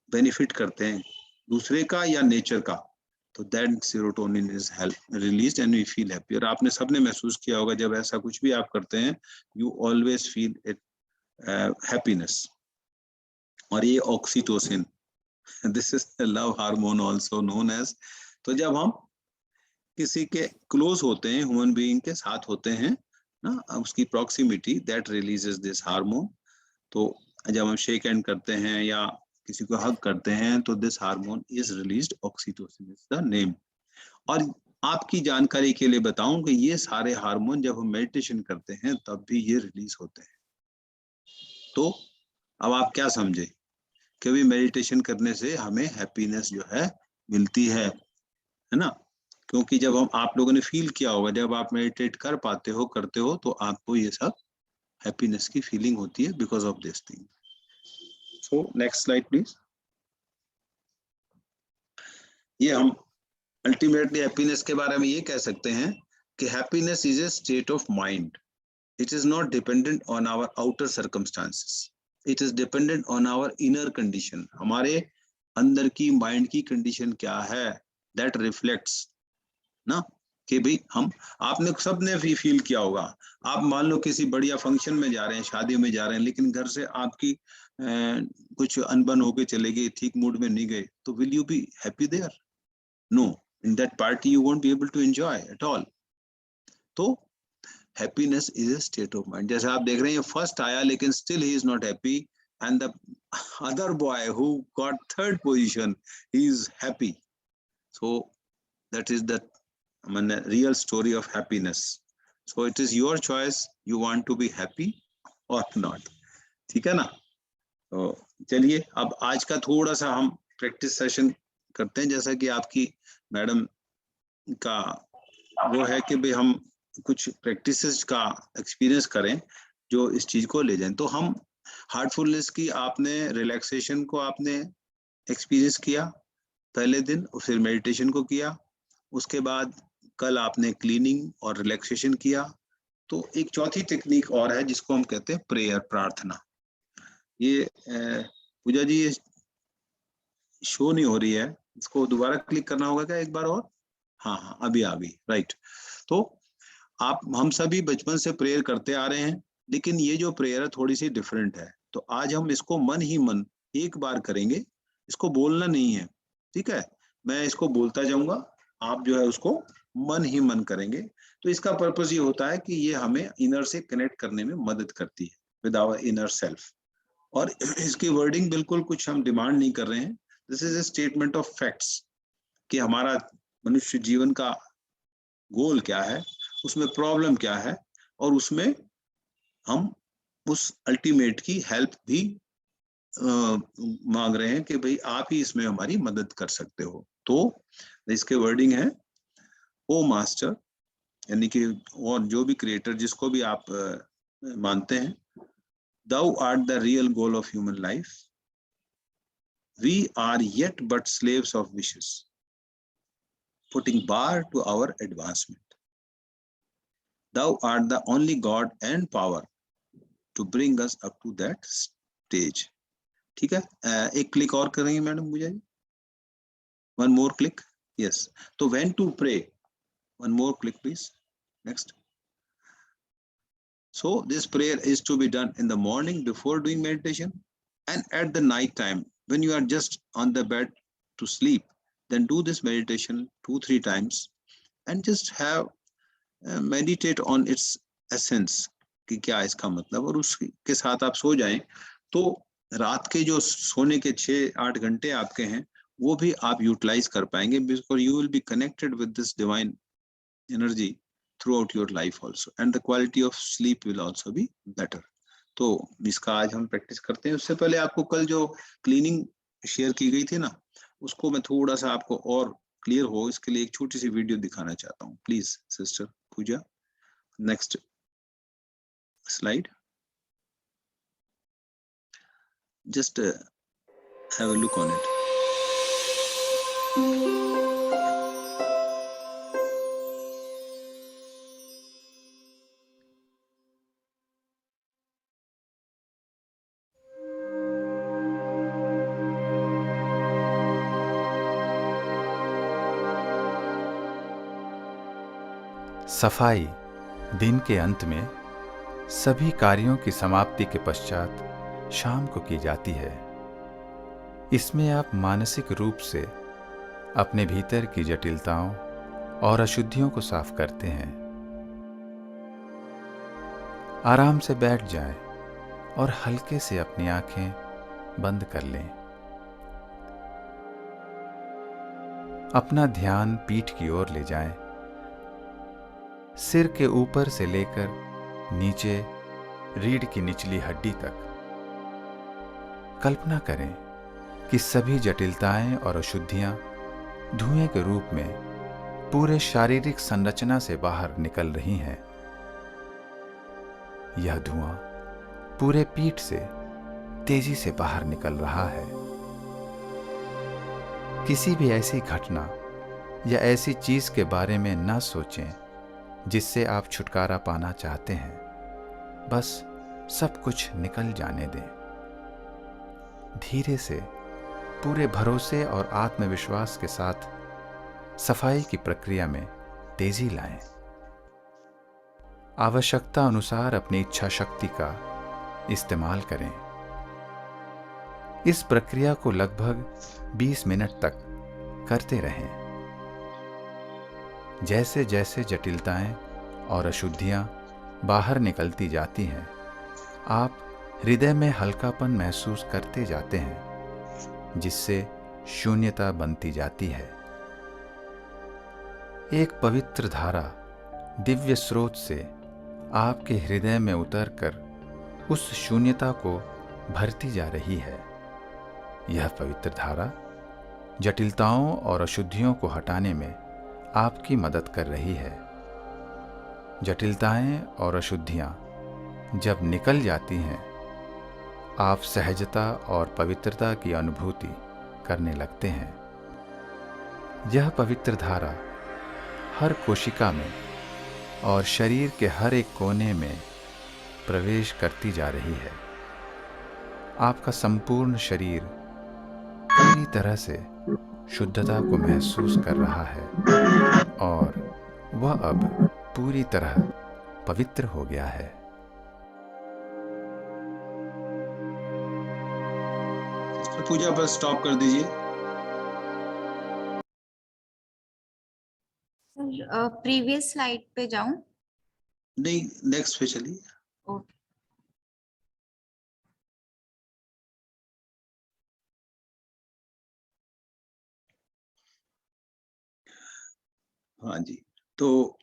Speaker 1: बेनिफिट करते हैं दूसरे का या नेचर का, तो that serotonin is released and we feel happy. और आपने सबने महसूस किया होगा जब ऐसा कुछ भी आप करते हैं, you always feel it happiness. और ये oxytocin, this is love hormone also known as. तो जब हम किसी के क्लोज होते हैं, ह्यूमन बीइंग के साथ होते हैं ना, उसकी proximity, that releases this hormone. तो जब हम शेक हैंड करते हैं या किसी को हग करते हैं तो this hormone is released, oxytocin is the name. और आपकी जानकारी के लिए बताऊं कि ये सारे हार्मोन जब हम मेडिटेशन करते हैं तब भी ये रिलीज होते हैं। तो अब आप क्या समझे कि भी मेडिटेशन करने से हमें हैप्पीनेस जो है मिलती है ना? क्योंकि जब हम, आप लोगों ने फील किया होगा जब आप मेडिटेट कर पाते हो, करते हो, तो आपको ये सब हैप्पीनेस की फीलिंग होती है because of this thing. So next slide please. ये हम अल्टीमेटली हैप्पीनेस के बारे में ये कह सकते हैं कि happiness is a state of mind. It is not dependent on our outer circumstances, it is dependent on our inner condition. हमारे अंदर की माइंड की कंडीशन क्या है, दैट रिफ्लेक्ट्स ना, कि भाई हम, आपने सबने भी फील किया होगा, आप मान लो किसी बढ़िया फंक्शन में जा रहे हैं, शादी में जा रहे हैं, लेकिन घर से आपकी कुछ अनबन होके चले गई, ठीक मूड में नहीं गए, तो will you be happy there? No, in that party you won't be able to enjoy at all. तो happiness is a state of mind. जैसे आप देख रहे हैं फर्स्ट आया लेकिन still he is not happy, and the other boy who got third position, he is happy. So that is the real story of happiness. So it is your choice, you want to be happy or not. ठीक है ना? तो चलिए अब आज का थोड़ा सा हम प्रैक्टिस सेशन करते हैं। जैसा कि आपकी मैडम का वो है कि भाई हम कुछ प्रैक्टिसेस का एक्सपीरियंस करें जो इस चीज को ले जाएं। तो हम हार्टफुलनेस की, आपने रिलैक्सेशन को आपने एक्सपीरियंस किया पहले दिन, फिर मेडिटेशन को किया, उसके बाद कल आपने क्लीनिंग और रिलैक्सेशन किया। तो एक चौथी टेक्निक और है जिसको हम कहते हैं प्रेयर, प्रार्थना। ये पूजा जी ये शो नहीं हो रही है, इसको दोबारा क्लिक करना होगा क्या एक बार और? हाँ हाँ अभी आ गई, राइट। तो आप, हम सभी बचपन से प्रेयर करते आ रहे हैं, लेकिन ये जो प्रेयर है थोड़ी सी डिफरेंट है। तो आज हम इसको मन ही मन एक बार करेंगे, इसको बोलना नहीं है, ठीक है? मैं इसको बोलता जाऊंगा, आप जो है उसको मन ही मन करेंगे। तो इसका पर्पस ये होता है कि ये हमें इनर से कनेक्ट करने में मदद करती है, विद आवर इनर सेल्फ। और इसकी वर्डिंग बिल्कुल कुछ हम डिमांड नहीं कर रहे हैं, this is a statement of facts कि हमारा मनुष्य जीवन का गोल क्या है, उसमें प्रॉब्लम क्या है, और उसमें हम उस अल्टीमेट की हेल्प भी मांग रहे हैं कि भाई आप ही इसमें हमारी मदद कर सकते हो। तो इसके वर्डिंग है, ओ मास्टर, यानी कि और जो भी क्रिएटर, जिसको भी आप मानते हैं, thou art the real goal of human life, we are yet but slaves of wishes, putting bar to our advancement. Thou art the only God and power to bring us up to that stage. ठीक है, एक click और करेंगे madam मुझे, one more click, yes. तो when to pray, one more click please, next. So this prayer is to be done in the morning before doing meditation, and at the night time when you are just on the bed to sleep, then do this meditation 2-3 times and just have meditate on its essence कि क्या इसका मतलब, और उसके साथ आप सो जाएं। तो रात के जो सोने के 6-8 घंटे आपके हैं वो भी आप यूटिलाइज कर पाएंगे, because you will be connected with this divine energy throughout your life also, and the quality of sleep will also be better. तो इसका आज हम प्रैक्टिस करते हैं। उससे पहले आपको कल जो क्लीनिंग शेयर की गई थी ना, उसको मैं थोड़ा सा आपको और क्लियर हो इसके लिए एक छोटी सी वीडियो दिखाना चाहता हूँ। Please sister Pooja, next slide, just have a look on it.
Speaker 7: सफाई दिन के अंत में सभी कार्यों की समाप्ति के पश्चात शाम को की जाती है। इसमें आप मानसिक रूप से अपने भीतर की जटिलताओं और अशुद्धियों को साफ करते हैं। आराम से बैठ जाएं और हल्के से अपनी आंखें बंद कर लें। अपना ध्यान पीठ की ओर ले जाएं। सिर के ऊपर से लेकर नीचे रीढ़ की निचली हड्डी तक। कल्पना करें कि सभी जटिलताएं और अशुद्धियां धुएं के रूप में पूरे शारीरिक संरचना से बाहर निकल रही हैं। यह धुआं पूरे पीठ से तेजी से बाहर निकल रहा है। किसी भी ऐसी घटना या ऐसी चीज के बारे में न सोचें जिससे आप छुटकारा पाना चाहते हैं। बस सब कुछ निकल जाने दें। धीरे से पूरे भरोसे और आत्मविश्वास के साथ सफाई की प्रक्रिया में तेजी लाएं। आवश्यकता अनुसार अपनी इच्छा शक्ति का इस्तेमाल करें। इस प्रक्रिया को लगभग 20 मिनट तक करते रहें। जैसे जैसे जटिलताएं और अशुद्धियां बाहर निकलती जाती हैं, आप हृदय में हल्कापन महसूस करते जाते हैं, जिससे शून्यता बनती जाती है। एक पवित्र धारा दिव्य स्रोत से आपके हृदय में उतरकर उस शून्यता को भरती जा रही है। यह पवित्र धारा जटिलताओं और अशुद्धियों को हटाने में आपकी मदद कर रही है। जटिलताएं और अशुद्धियां जब निकल जाती हैं, आप सहजता और पवित्रता की अनुभूति करने लगते हैं। यह पवित्र धारा हर कोशिका में और शरीर के हर एक कोने में प्रवेश करती जा रही है। आपका संपूर्ण शरीर पूरी तरह से शुद्धता को महसूस कर रहा है और वह अब पूरी तरह पवित्र हो गया है।
Speaker 1: पूजा पर स्टॉप कर दीजिए।
Speaker 3: प्रीवियस स्लाइड पे जाऊं?
Speaker 1: नहीं, नेक्स्ट पे चलिए।
Speaker 3: ओके।
Speaker 1: हाँ जी, तो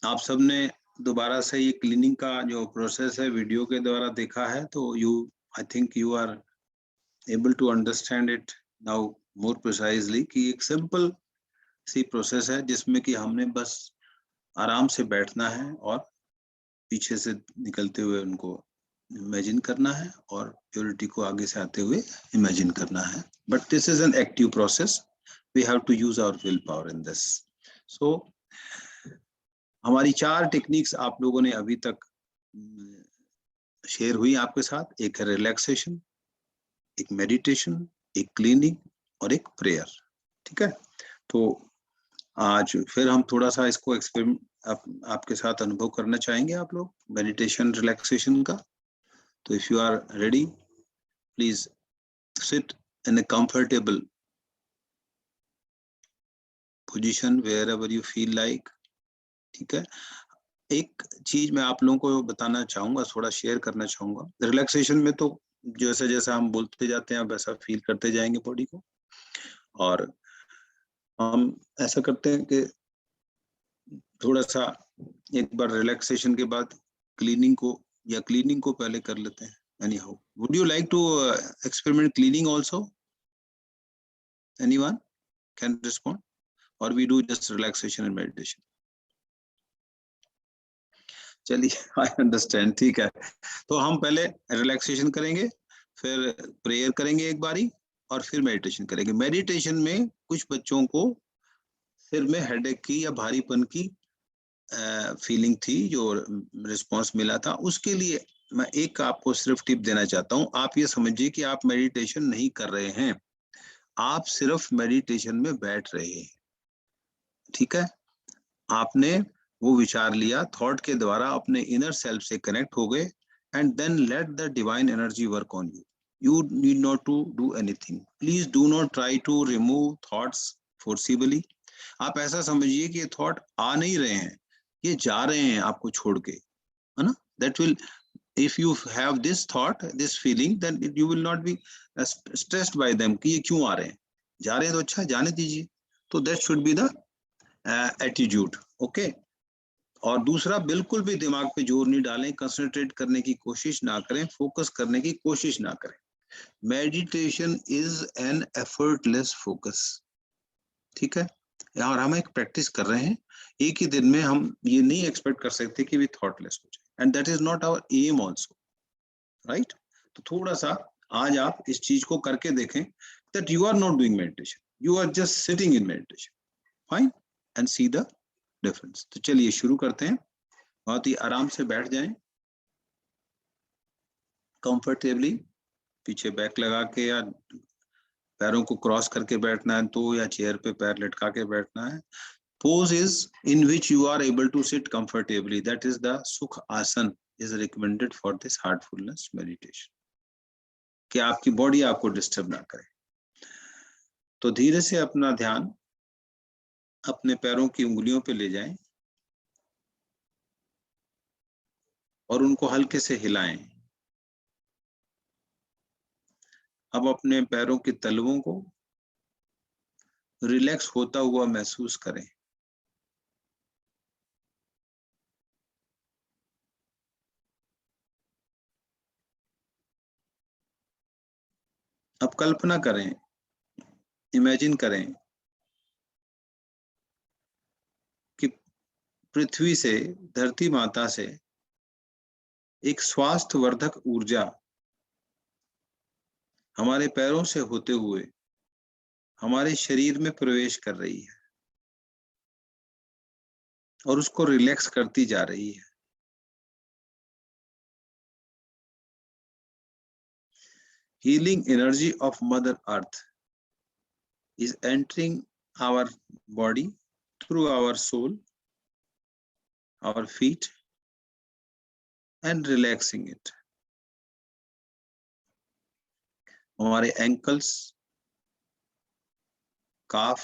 Speaker 1: आप सबने दोबारा से ये क्लीनिंग का जो प्रोसेस है वीडियो के द्वारा देखा है, तो I think you are able to understand it now more precisely कि एक सिंपल सी प्रोसेस है जिसमें कि हमने बस आराम से बैठना है और पीछे से निकलते हुए उनको इमेजिन करना है और प्योरिटी को आगे से आते हुए इमेजिन करना है। But this is an active process, we have to use our will power in this. So हमारी 4 टेक्निक्स आप लोगों ने अभी तक शेयर हुई आपके साथ। एक है रिलैक्सेशन, एक मेडिटेशन, एक क्लीनिंग और एक प्रेयर। ठीक है, तो आज फिर हम थोड़ा सा इसको एक्सपेरिमेंट आपके साथ अनुभव करना चाहेंगे आप लोग मेडिटेशन रिलैक्सेशन का। तो if you are ready, please sit in a comfortable position wherever you feel like। ठीक है, एक चीज मैं आप लोगों को बताना चाहूंगा, थोड़ा शेयर करना चाहूंगा। रिलैक्सेशन में तो जैसा जैसा हम बोलते जाते हैं वैसा फील करते जाएंगे बॉडी को, और हम ऐसा करते हैं कि थोड़ा सा एक बार रिलैक्सेशन के बाद क्लीनिंग को पहले कर लेते हैं। Anyhow, would you like to experiment cleaning also? Anyone can respond, or we do just relaxation and meditation? चलिए, I understand, ठीक है। तो हम पहले रिलैक्सेशन करेंगे, फिर प्रेयर करेंगे एक बारी, और फिर मेडिटेशन करेंगे। मेडिटेशन में कुछ बच्चों को सिर में हेडेक की या भारीपन की फीलिंग थी, जो रिस्पांस मिला था, उसके लिए मैं एक आपको सिर्फ टिप देना चाहता हूं। आप ये समझिए कि आप मेडिटेशन नहीं कर रहे हैं, आप सिर्फ मेडिटेशन में बैठ रहे हैं। ठीक है, आपने वो विचार लिया, थॉट के द्वारा अपने इनर सेल्फ से कनेक्ट हो गए, and then let the divine energy work on you. You need not to do anything. Please do not try to remove thoughts forcibly. आप ऐसा समझिए कि ये थॉट आ नहीं रहे हैं, ये जा रहे हैं आपको छोड़ के, है ना. That will, if you have this thought, this feeling, then you will not be stressed by them कि ये क्यों आ रहे हैं. जा रहे हैं तो अच्छा, जाने दीजिए. तो that should be the attitude. Okay. और दूसरा, बिल्कुल भी दिमाग पे जोर नहीं डालें, कंसंट्रेट करने की कोशिश ना करें, फोकस करने की कोशिश ना करें. Meditation is an effortless focus. ठीक है, और हम एक प्रैक्टिस कर रहे हैं. एक ही दिन में हम ये नहीं एक्सपेक्ट कर सकते कि वी थॉटलेस हो जाए, and that is not our aim also, right. तो थोड़ा सा आज आप इस चीज को करके देखें that you are not doing meditation, you are just sitting in meditation. Fine, and see the difference. तो चलिए शुरू करते हैं. बहुत ही आराम से बैठ जाएं, कंफर्टेबली, पीछे बैक लगा के, या पैरों को क्रॉस करके बैठना है तो, या चेयर पे पैर लटका के बैठना है. Pose is in which you are able to sit comfortably. That is the Sukh Asan is recommended for this heartfulness meditation. कि आपकी बॉडी आपको डिस्टर्ब ना करे. तो धीरे से अपना ध्यान अपने पैरों की उंगलियों पे ले जाएं और उनको हल्के से हिलाएं. अब अपने पैरों के तलवों को रिलैक्स होता हुआ महसूस करें. अब कल्पना करें, इमेजिन करें कि पृथ्वी से, धरती माता से एक स्वास्थ्यवर्धक ऊर्जा हमारे पैरों से होते हुए हमारे शरीर में प्रवेश कर रही है और उसको रिलैक्स करती जा रही है. Healing energy of Mother Earth is entering our body through our soul, our feet, and relaxing it. हमारे एंकल्स, काफ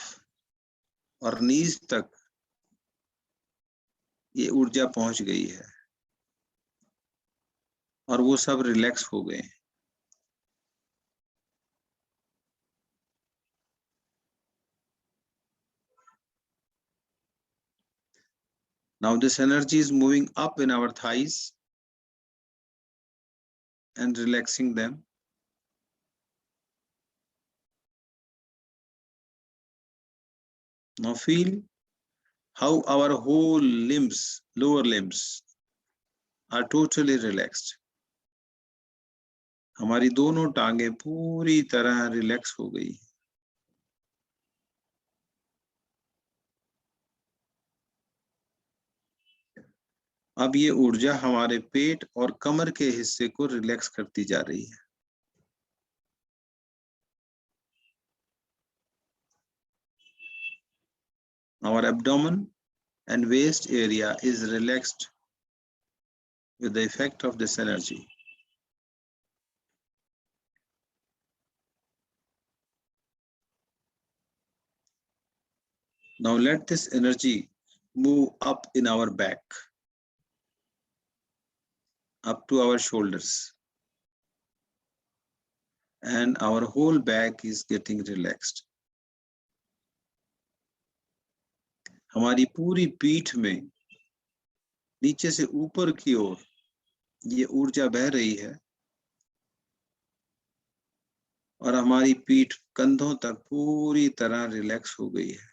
Speaker 1: और नीज तक ये ऊर्जा पहुंच गई है और वो सब रिलैक्स हो गए हैं. Now this energy is moving up in our thighs and relaxing them. Now feel how our whole limbs, lower limbs, are totally relaxed. हमारी दोनों टांगे पूरी तरह रिलैक्स हो गई. अब ये ऊर्जा हमारे पेट और कमर के हिस्से को रिलैक्स करती जा रही है. Our abdomen and waist area is relaxed with the effect of this energy. Now let this energy move up in our back, up to our shoulders, and our whole back is getting relaxed. हमारी पूरी पीठ में नीचे से ऊपर की ओर ये ऊर्जा बह रही है और हमारी पीठ कंधों तक पूरी तरह रिलैक्स हो गई है.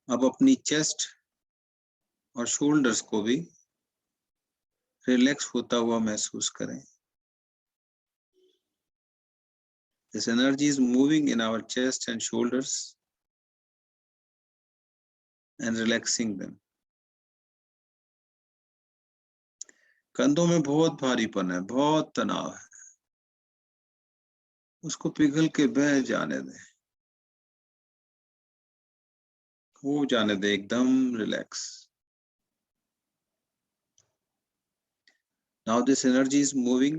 Speaker 1: अब अपनी चेस्ट और शोल्डर्स को भी रिलैक्स होता हुआ महसूस करें. This energy is moving in our chest and shoulders and relaxing them. कंधों में बहुत भारीपन है, बहुत तनाव है, उसको पिघल के बह जाने दें. हो जाने दे, एकदम relax. Now this energy is moving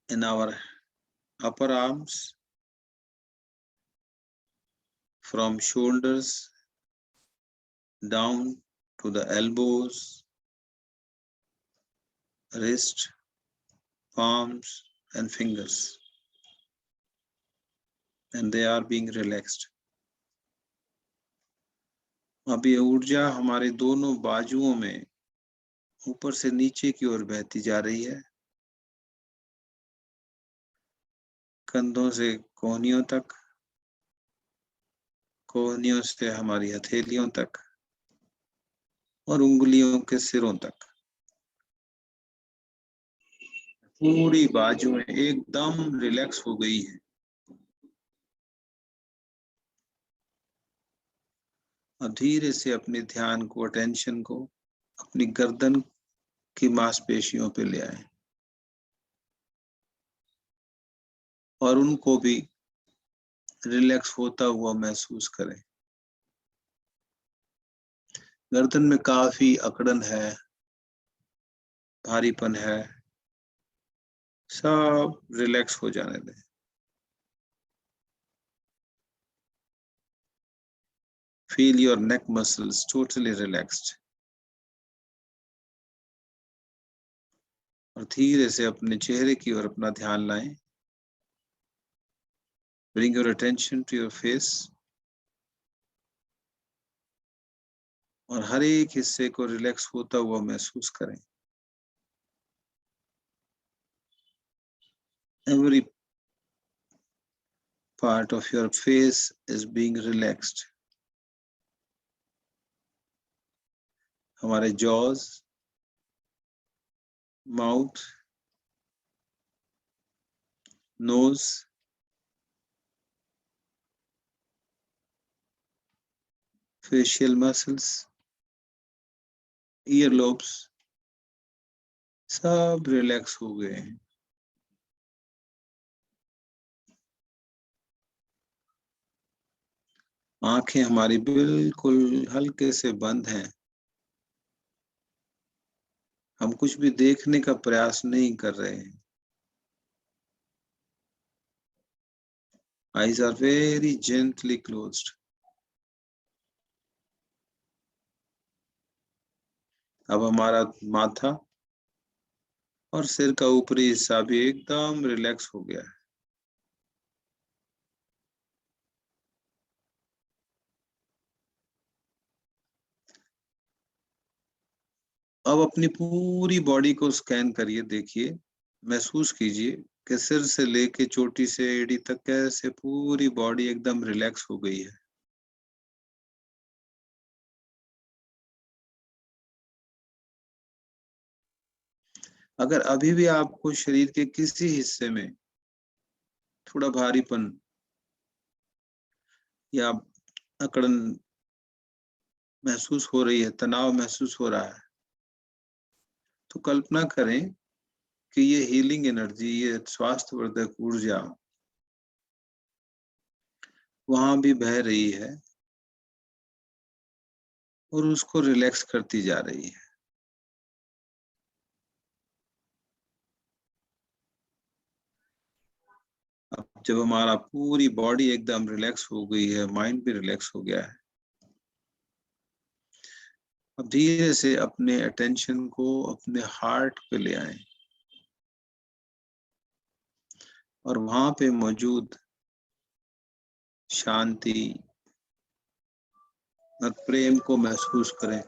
Speaker 1: in our upper arms from shoulders down to the elbows, wrist, palms and fingers, and they are being relaxed. अब ये ऊर्जा हमारे दोनों बाजुओं में ऊपर से नीचे की ओर बहती जा रही है, कंधों से कोहनियों तक, कोहनियों से हमारी हथेलियों तक और उंगलियों के सिरों तक। पूरी बाजुएं एकदम रिलैक्स हो गई है। और धीरे से अपने ध्यान को, अटेंशन को अपनी गर्दन की मांसपेशियों पे ले आए और उनको भी रिलैक्स होता हुआ महसूस करें। गर्दन में काफी अकड़न है, भारीपन है, सब रिलैक्स हो जाने दें। Feel your neck muscles totally relaxed. और धीरे से अपने चेहरे की ओर अपना ध्यान लाएं। Bring your attention to your face. और हर एक हिस्से को रिलैक्स होता हुआ महसूस करें। Every part of your face is being relaxed. हमारे jaws, mouth, nose, facial muscles, earlobes, सब रिलैक्स हो गए हैं। आंखें हमारी बिल्कुल हल्के से बंद हैं। हम कुछ भी देखने का प्रयास नहीं कर रहे हैं। Eyes are very gently closed. अब हमारा माथा और सिर का ऊपरी हिस्सा भी एकदम रिलैक्स हो गया है। अब अपनी पूरी बॉडी को स्कैन करिए, देखिए, महसूस कीजिए कि सिर से लेके चोटी से एड़ी तक कैसे पूरी बॉडी एकदम रिलैक्स हो गई है। अगर अभी भी आपको शरीर के किसी हिस्से में थोड़ा भारीपन या अकड़न महसूस हो रही है, तनाव महसूस हो रहा है, तो कल्पना करें कि ये हीलिंग एनर्जी, ये स्वास्थ्यवर्धक ऊर्जा वहां भी बह रही है और उसको रिलैक्स करती जा रही है। अब जब हमारा पूरी बॉडी एकदम रिलैक्स हो गई है, माइंड भी रिलैक्स हो गया है, अब धीरे से अपने अटेंशन को अपने हार्ट पे ले आए और वहां पे मौजूद शांति और प्रेम को महसूस करें।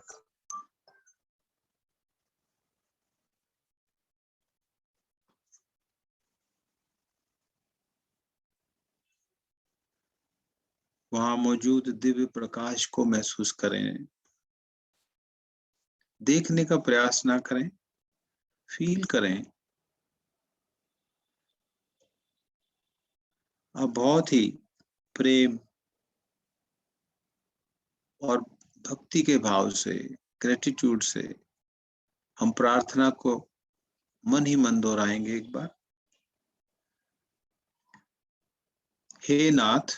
Speaker 1: वहां मौजूद दिव्य प्रकाश को महसूस करें। देखने का प्रयास ना करें, फील करें। अब बहुत ही प्रेम और भक्ति के भाव से, ग्रेटिट्यूड से हम प्रार्थना को मन ही मन दोहराएंगे एक बार। हे नाथ,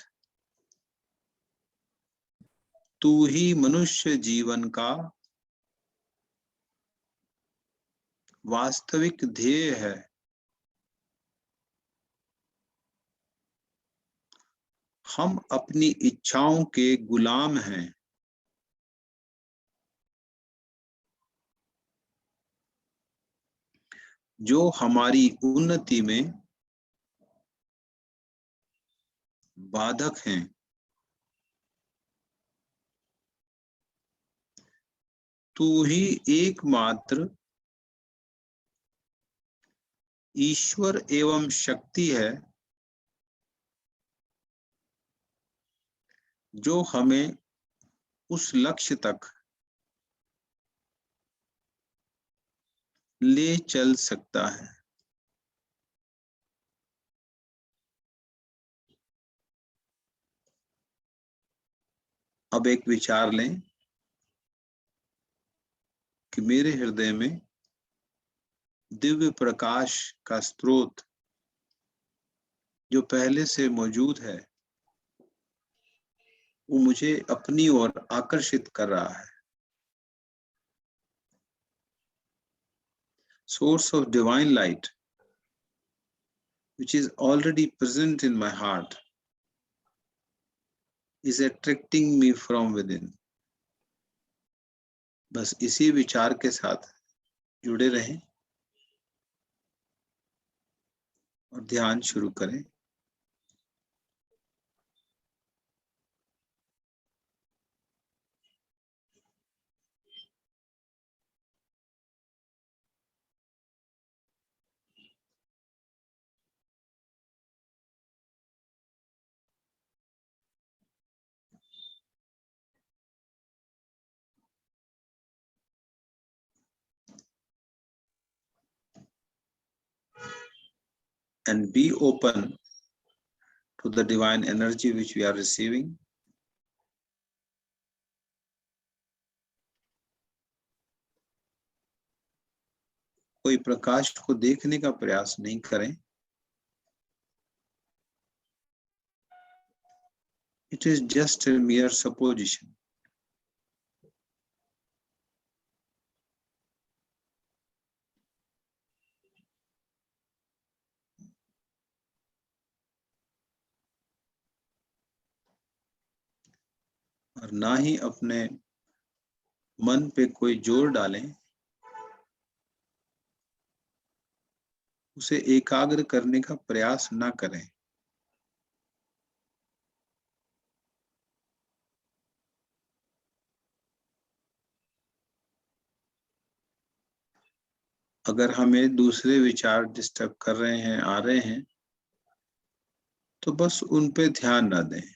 Speaker 1: तू ही मनुष्य जीवन का वास्तविक ध्येय है। हम अपनी इच्छाओं के गुलाम हैं। जो हमारी उन्नति में बाधक हैं। तू ही एकमात्र ईश्वर एवं शक्ति है जो हमें उस लक्ष्य तक ले चल सकता है। अब एक विचार लें कि मेरे हृदय में दिव्य प्रकाश का स्रोत जो पहले से मौजूद है वो मुझे अपनी ओर आकर्षित कर रहा है। Source of divine light which is already present in my heart is attracting me from within. बस इसी विचार के साथ जुड़े रहें और ध्यान शुरू करें। And be open to the divine energy which we are receiving. कोई प्रकाश को देखने का प्रयास नहीं करें। It is just a mere supposition. और ना ही अपने मन पे कोई जोर डालें। उसे एकाग्र करने का प्रयास ना करें। अगर हमें दूसरे विचार डिस्टर्ब कर रहे हैं, आ रहे हैं, तो बस उन पे ध्यान ना दें।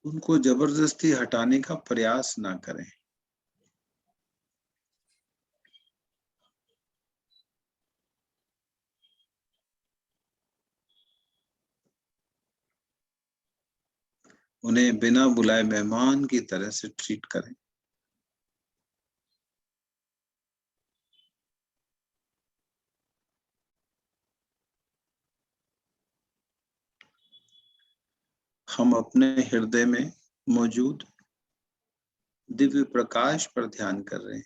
Speaker 1: उनको जबरदस्ती हटाने का प्रयास ना करें। उन्हें बिना बुलाए मेहमान की तरह से ट्रीट करें। हम अपने हृदय में मौजूद दिव्य प्रकाश पर ध्यान कर रहे हैं।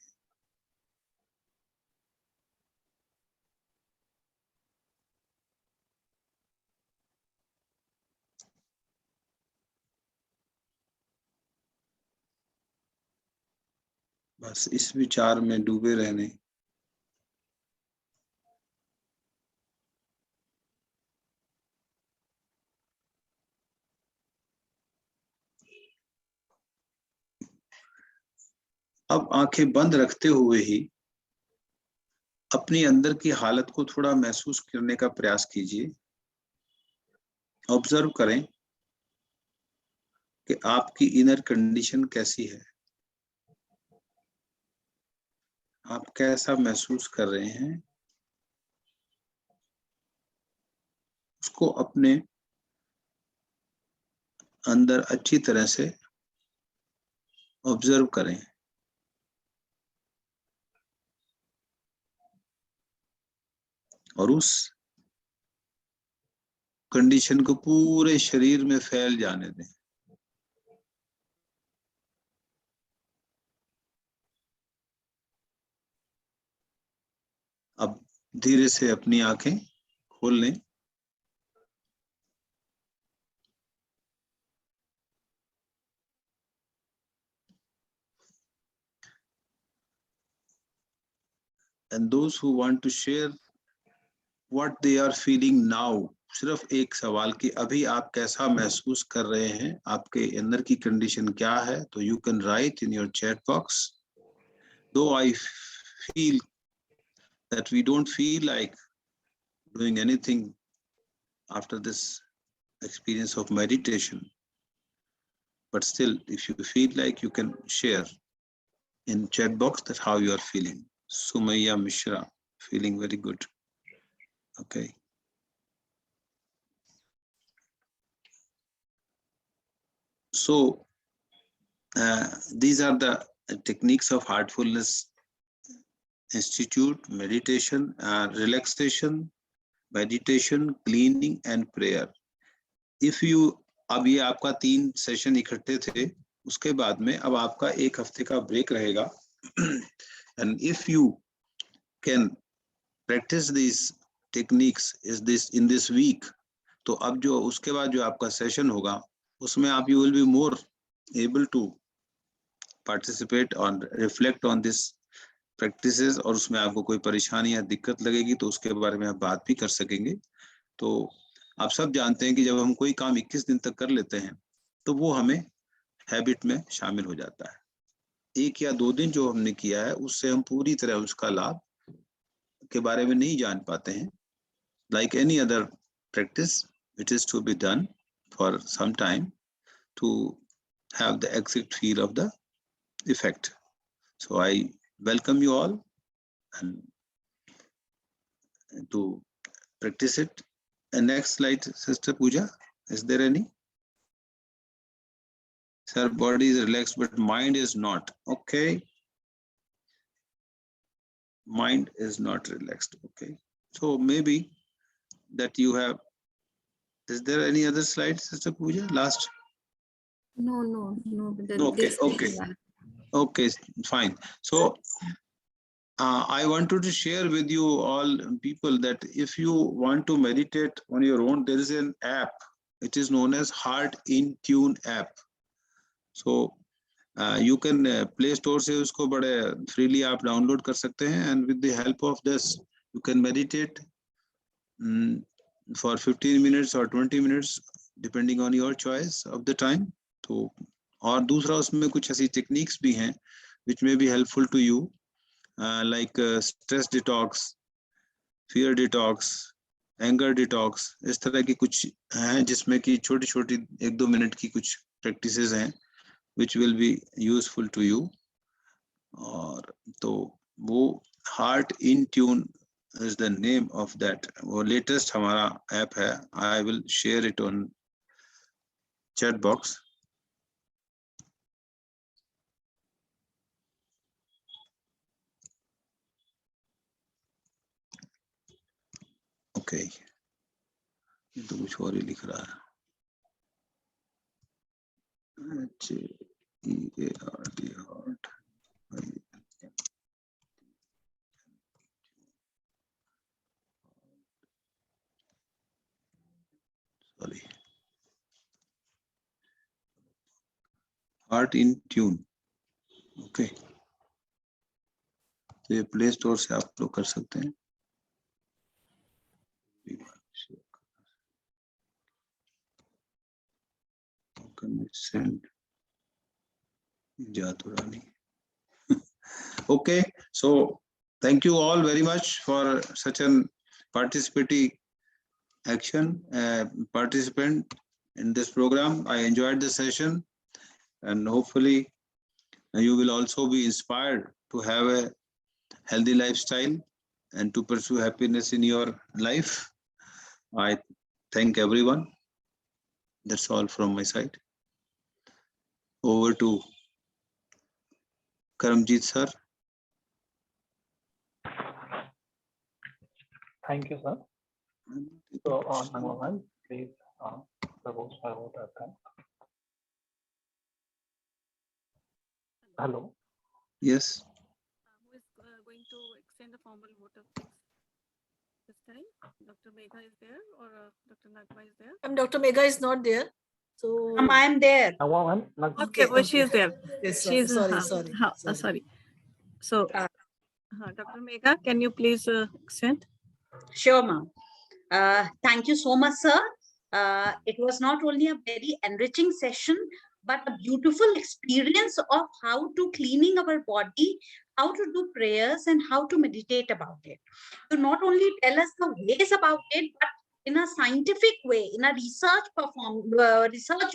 Speaker 1: बस इस विचार में डूबे रहने। अब आंखें बंद रखते हुए ही अपनी अंदर की हालत को थोड़ा महसूस करने का प्रयास कीजिए। ऑब्जर्व करें कि आपकी इनर कंडीशन कैसी है। आप कैसा महसूस कर रहे हैं, उसको अपने अंदर अच्छी तरह से ऑब्जर्व करें। और उस कंडीशन को पूरे शरीर में फैल जाने दें। अब धीरे से अपनी आंखें खोल लें। And those who want to share what they are feeling now, सिर्फ एक सवाल कि अभी आप कैसा महसूस कर रहे हैं, आपके अंदर की कंडीशन क्या है, तो you can write in your chat box. Though I feel that we don't feel like doing anything after this experience of meditation, but still, if you feel like, you can share in chat box that how you are feeling. Sumaya Mishra, feeling very good. Okay. So these are the techniques of Heartfulness Institute: meditation, relaxation, meditation, cleaning and prayer. If you, अब ये आपका 3 session इकट्ठे थे, उसके बाद में अब आपका 1 हफ्ते का ब्रेक रहेगा. And if you can practice these techniques in this week, तो अब जो उसके बाद जो आपका सेशन होगा, उसमें आप you will be more able to participate on, reflect on this practices, और उसमें आपको कोई परेशानी या दिक्कत लगेगी तो उसके बारे में आप बात भी कर सकेंगे. तो आप सब जानते हैं कि जब हम कोई काम 21 दिन तक कर लेते हैं तो वो हमें हैबिट में शामिल हो जाता है. 1 या 2 दिन जो हमने किया है उससे हम पूरी तरह उसका लाभ के बारे में नहीं जान पाते हैं. Like any other practice, it is to be done for some time to have the exact feel of the effect. So I welcome you all and to practice it. And next slide, Sister Pooja, is there any? Sir, body is relaxed but mind is not. Okay, mind is not relaxed. Okay, so maybe that you have. Is there any other slide, Sister Pooja? Last.
Speaker 3: No.
Speaker 1: Okay, okay. Okay, fine. So I wanted to share with you all people that if you want to meditate on your own, there is an app. It is known as Heart in Tune app. So you can Play Store से उसको बड़े freely आप download कर सकते हैं, and with the help of this you can meditate for 15 minutes or 20 minutes depending on your choice of the time. तो और दूसरा उसमें कुछ ऐसी techniques भी हैं which may be helpful to you, like stress detox, fear detox, anger detox. इस तरह की कुछ हैं जिसमें कि छोटी-छोटी 1-2 मिनट की कुछ practices हैं which will be useful to you. और तो वो Heart in Tune is the name of that. वो latest हमारा app है. I will share it on chat box. Okay, ये तो कुछ और ही लिख रहा है. HEART, heart. Sorry. Heart in Tune. Okay. तो ये प्ले स्टोर से आप लोग कर सकते हैं. Send Jaturani. Okay, so thank you all very much for such an participating participant in this program. I enjoyed the session, and hopefully you will also be inspired to have a healthy lifestyle and to pursue happiness in your life. I thank everyone. That's all from my side. Over to Karamjit sir.
Speaker 8: Thank you, sir. So, number 1,
Speaker 4: please propose for vote आता है. Hello.
Speaker 1: Yes.
Speaker 2: Who is going to extend the formal vote of this time? Dr. Megha is there or Dr. Nagma is there?
Speaker 8: Dr. Megha is not there. So
Speaker 6: I am there.
Speaker 2: Okay, well, she is there.
Speaker 8: Yes,
Speaker 2: She's
Speaker 8: sorry.
Speaker 2: sorry. So, Dr. Megha, can you please extend?
Speaker 6: Sure, ma'am. Thank you so much, sir. It was not only a very enriching session, but a beautiful experience of how to cleaning our body, how to do prayers, and how to meditate about it. To not only tell us the ways about it, but in a scientific way, in a research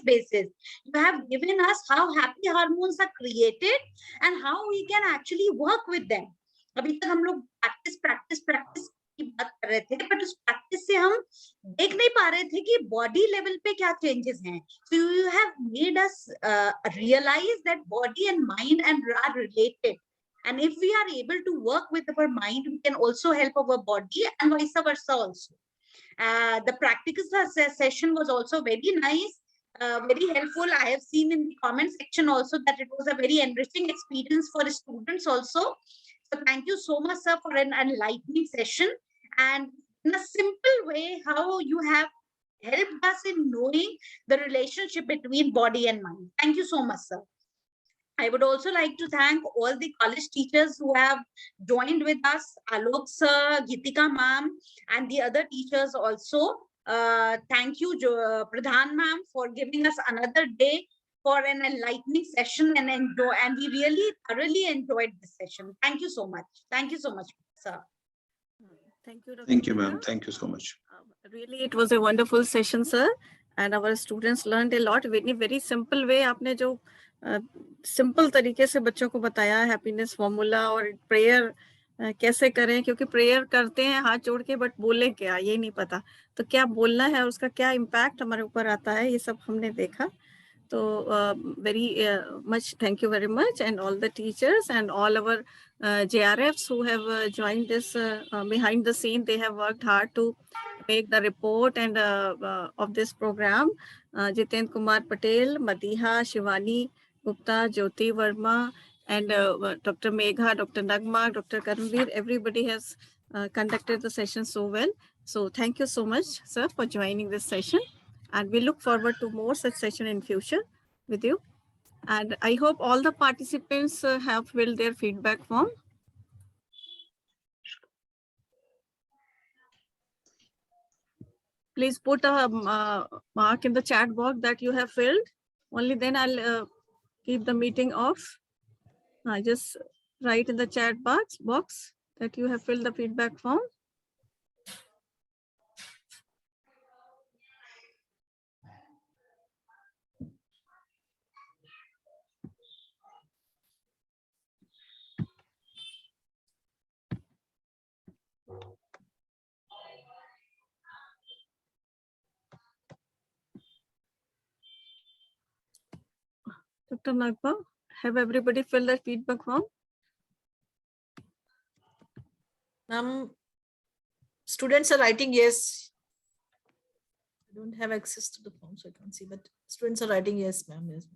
Speaker 6: basis, you have given us how happy hormones are created and how we can actually work with them. अभी तक हम लोग practice की बात कर रहे थे, but उस प्रैक्टिस से हम देख नहीं पा रहे थे कि बॉडी लेवल पे क्या चेंजेस हैं. So you have made us realize that body and mind are related, and if we are able to work with our mind, we can also help our body and vice versa also. The practical session was also very nice, very helpful. I have seen in the comment section also that it was a very enriching experience for the students also. So thank you so much, sir, for an enlightening session, and in a simple way, how you have helped us in knowing the relationship between body and mind. Thank you so much, sir. I would also like to thank all the college teachers who have joined with us, Alok sir, Gitika ma'am, and the other teachers also. Thank you, Pradhan ma'am, for giving us another day for an enlightening session, and we really thoroughly enjoyed this session. Thank you so much. Thank you so much, sir.
Speaker 2: Thank you, Dr.
Speaker 1: Thank you,
Speaker 2: Megha.
Speaker 1: ma'am. Thank you so much.
Speaker 2: Really, it was a wonderful session, sir, and our students learned a lot. In a very simple way, आपने जो simple तरीके से बच्चों को बताया happiness formula और prayer कैसे करें, क्योंकि प्रेयर करते हैं हाथ जोड़ के, बट बोले क्या ये नहीं पता, तो क्या बोलना है, उसका क्या इम्पैक्ट हमारे ऊपर आता है, ये सब हमने देखा. So very much thank you very much, and all the teachers and all our JRFs who have joined this behind the scene. They have worked hard to make the report and of this program. Jiten Kumar Patel, Madiha, Shivani Gupta, Jyoti Verma, and Dr. Megha, Dr. Nagma, Dr. Karanveer. Everybody has conducted the session so well. So thank you so much, sir, for joining this session. And we look forward to more such session in future with you. And I hope all the participants have filled their feedback form. Please put a mark in the chat box that you have filled. Only then I'll keep the meeting off. Just write in the chat box that you have filled the feedback form. Dr. Nagma, have everybody filled the feedback form?
Speaker 8: Students are writing yes. I don't have access to the form, so I can't see, but students are writing yes, ma'am. Yes.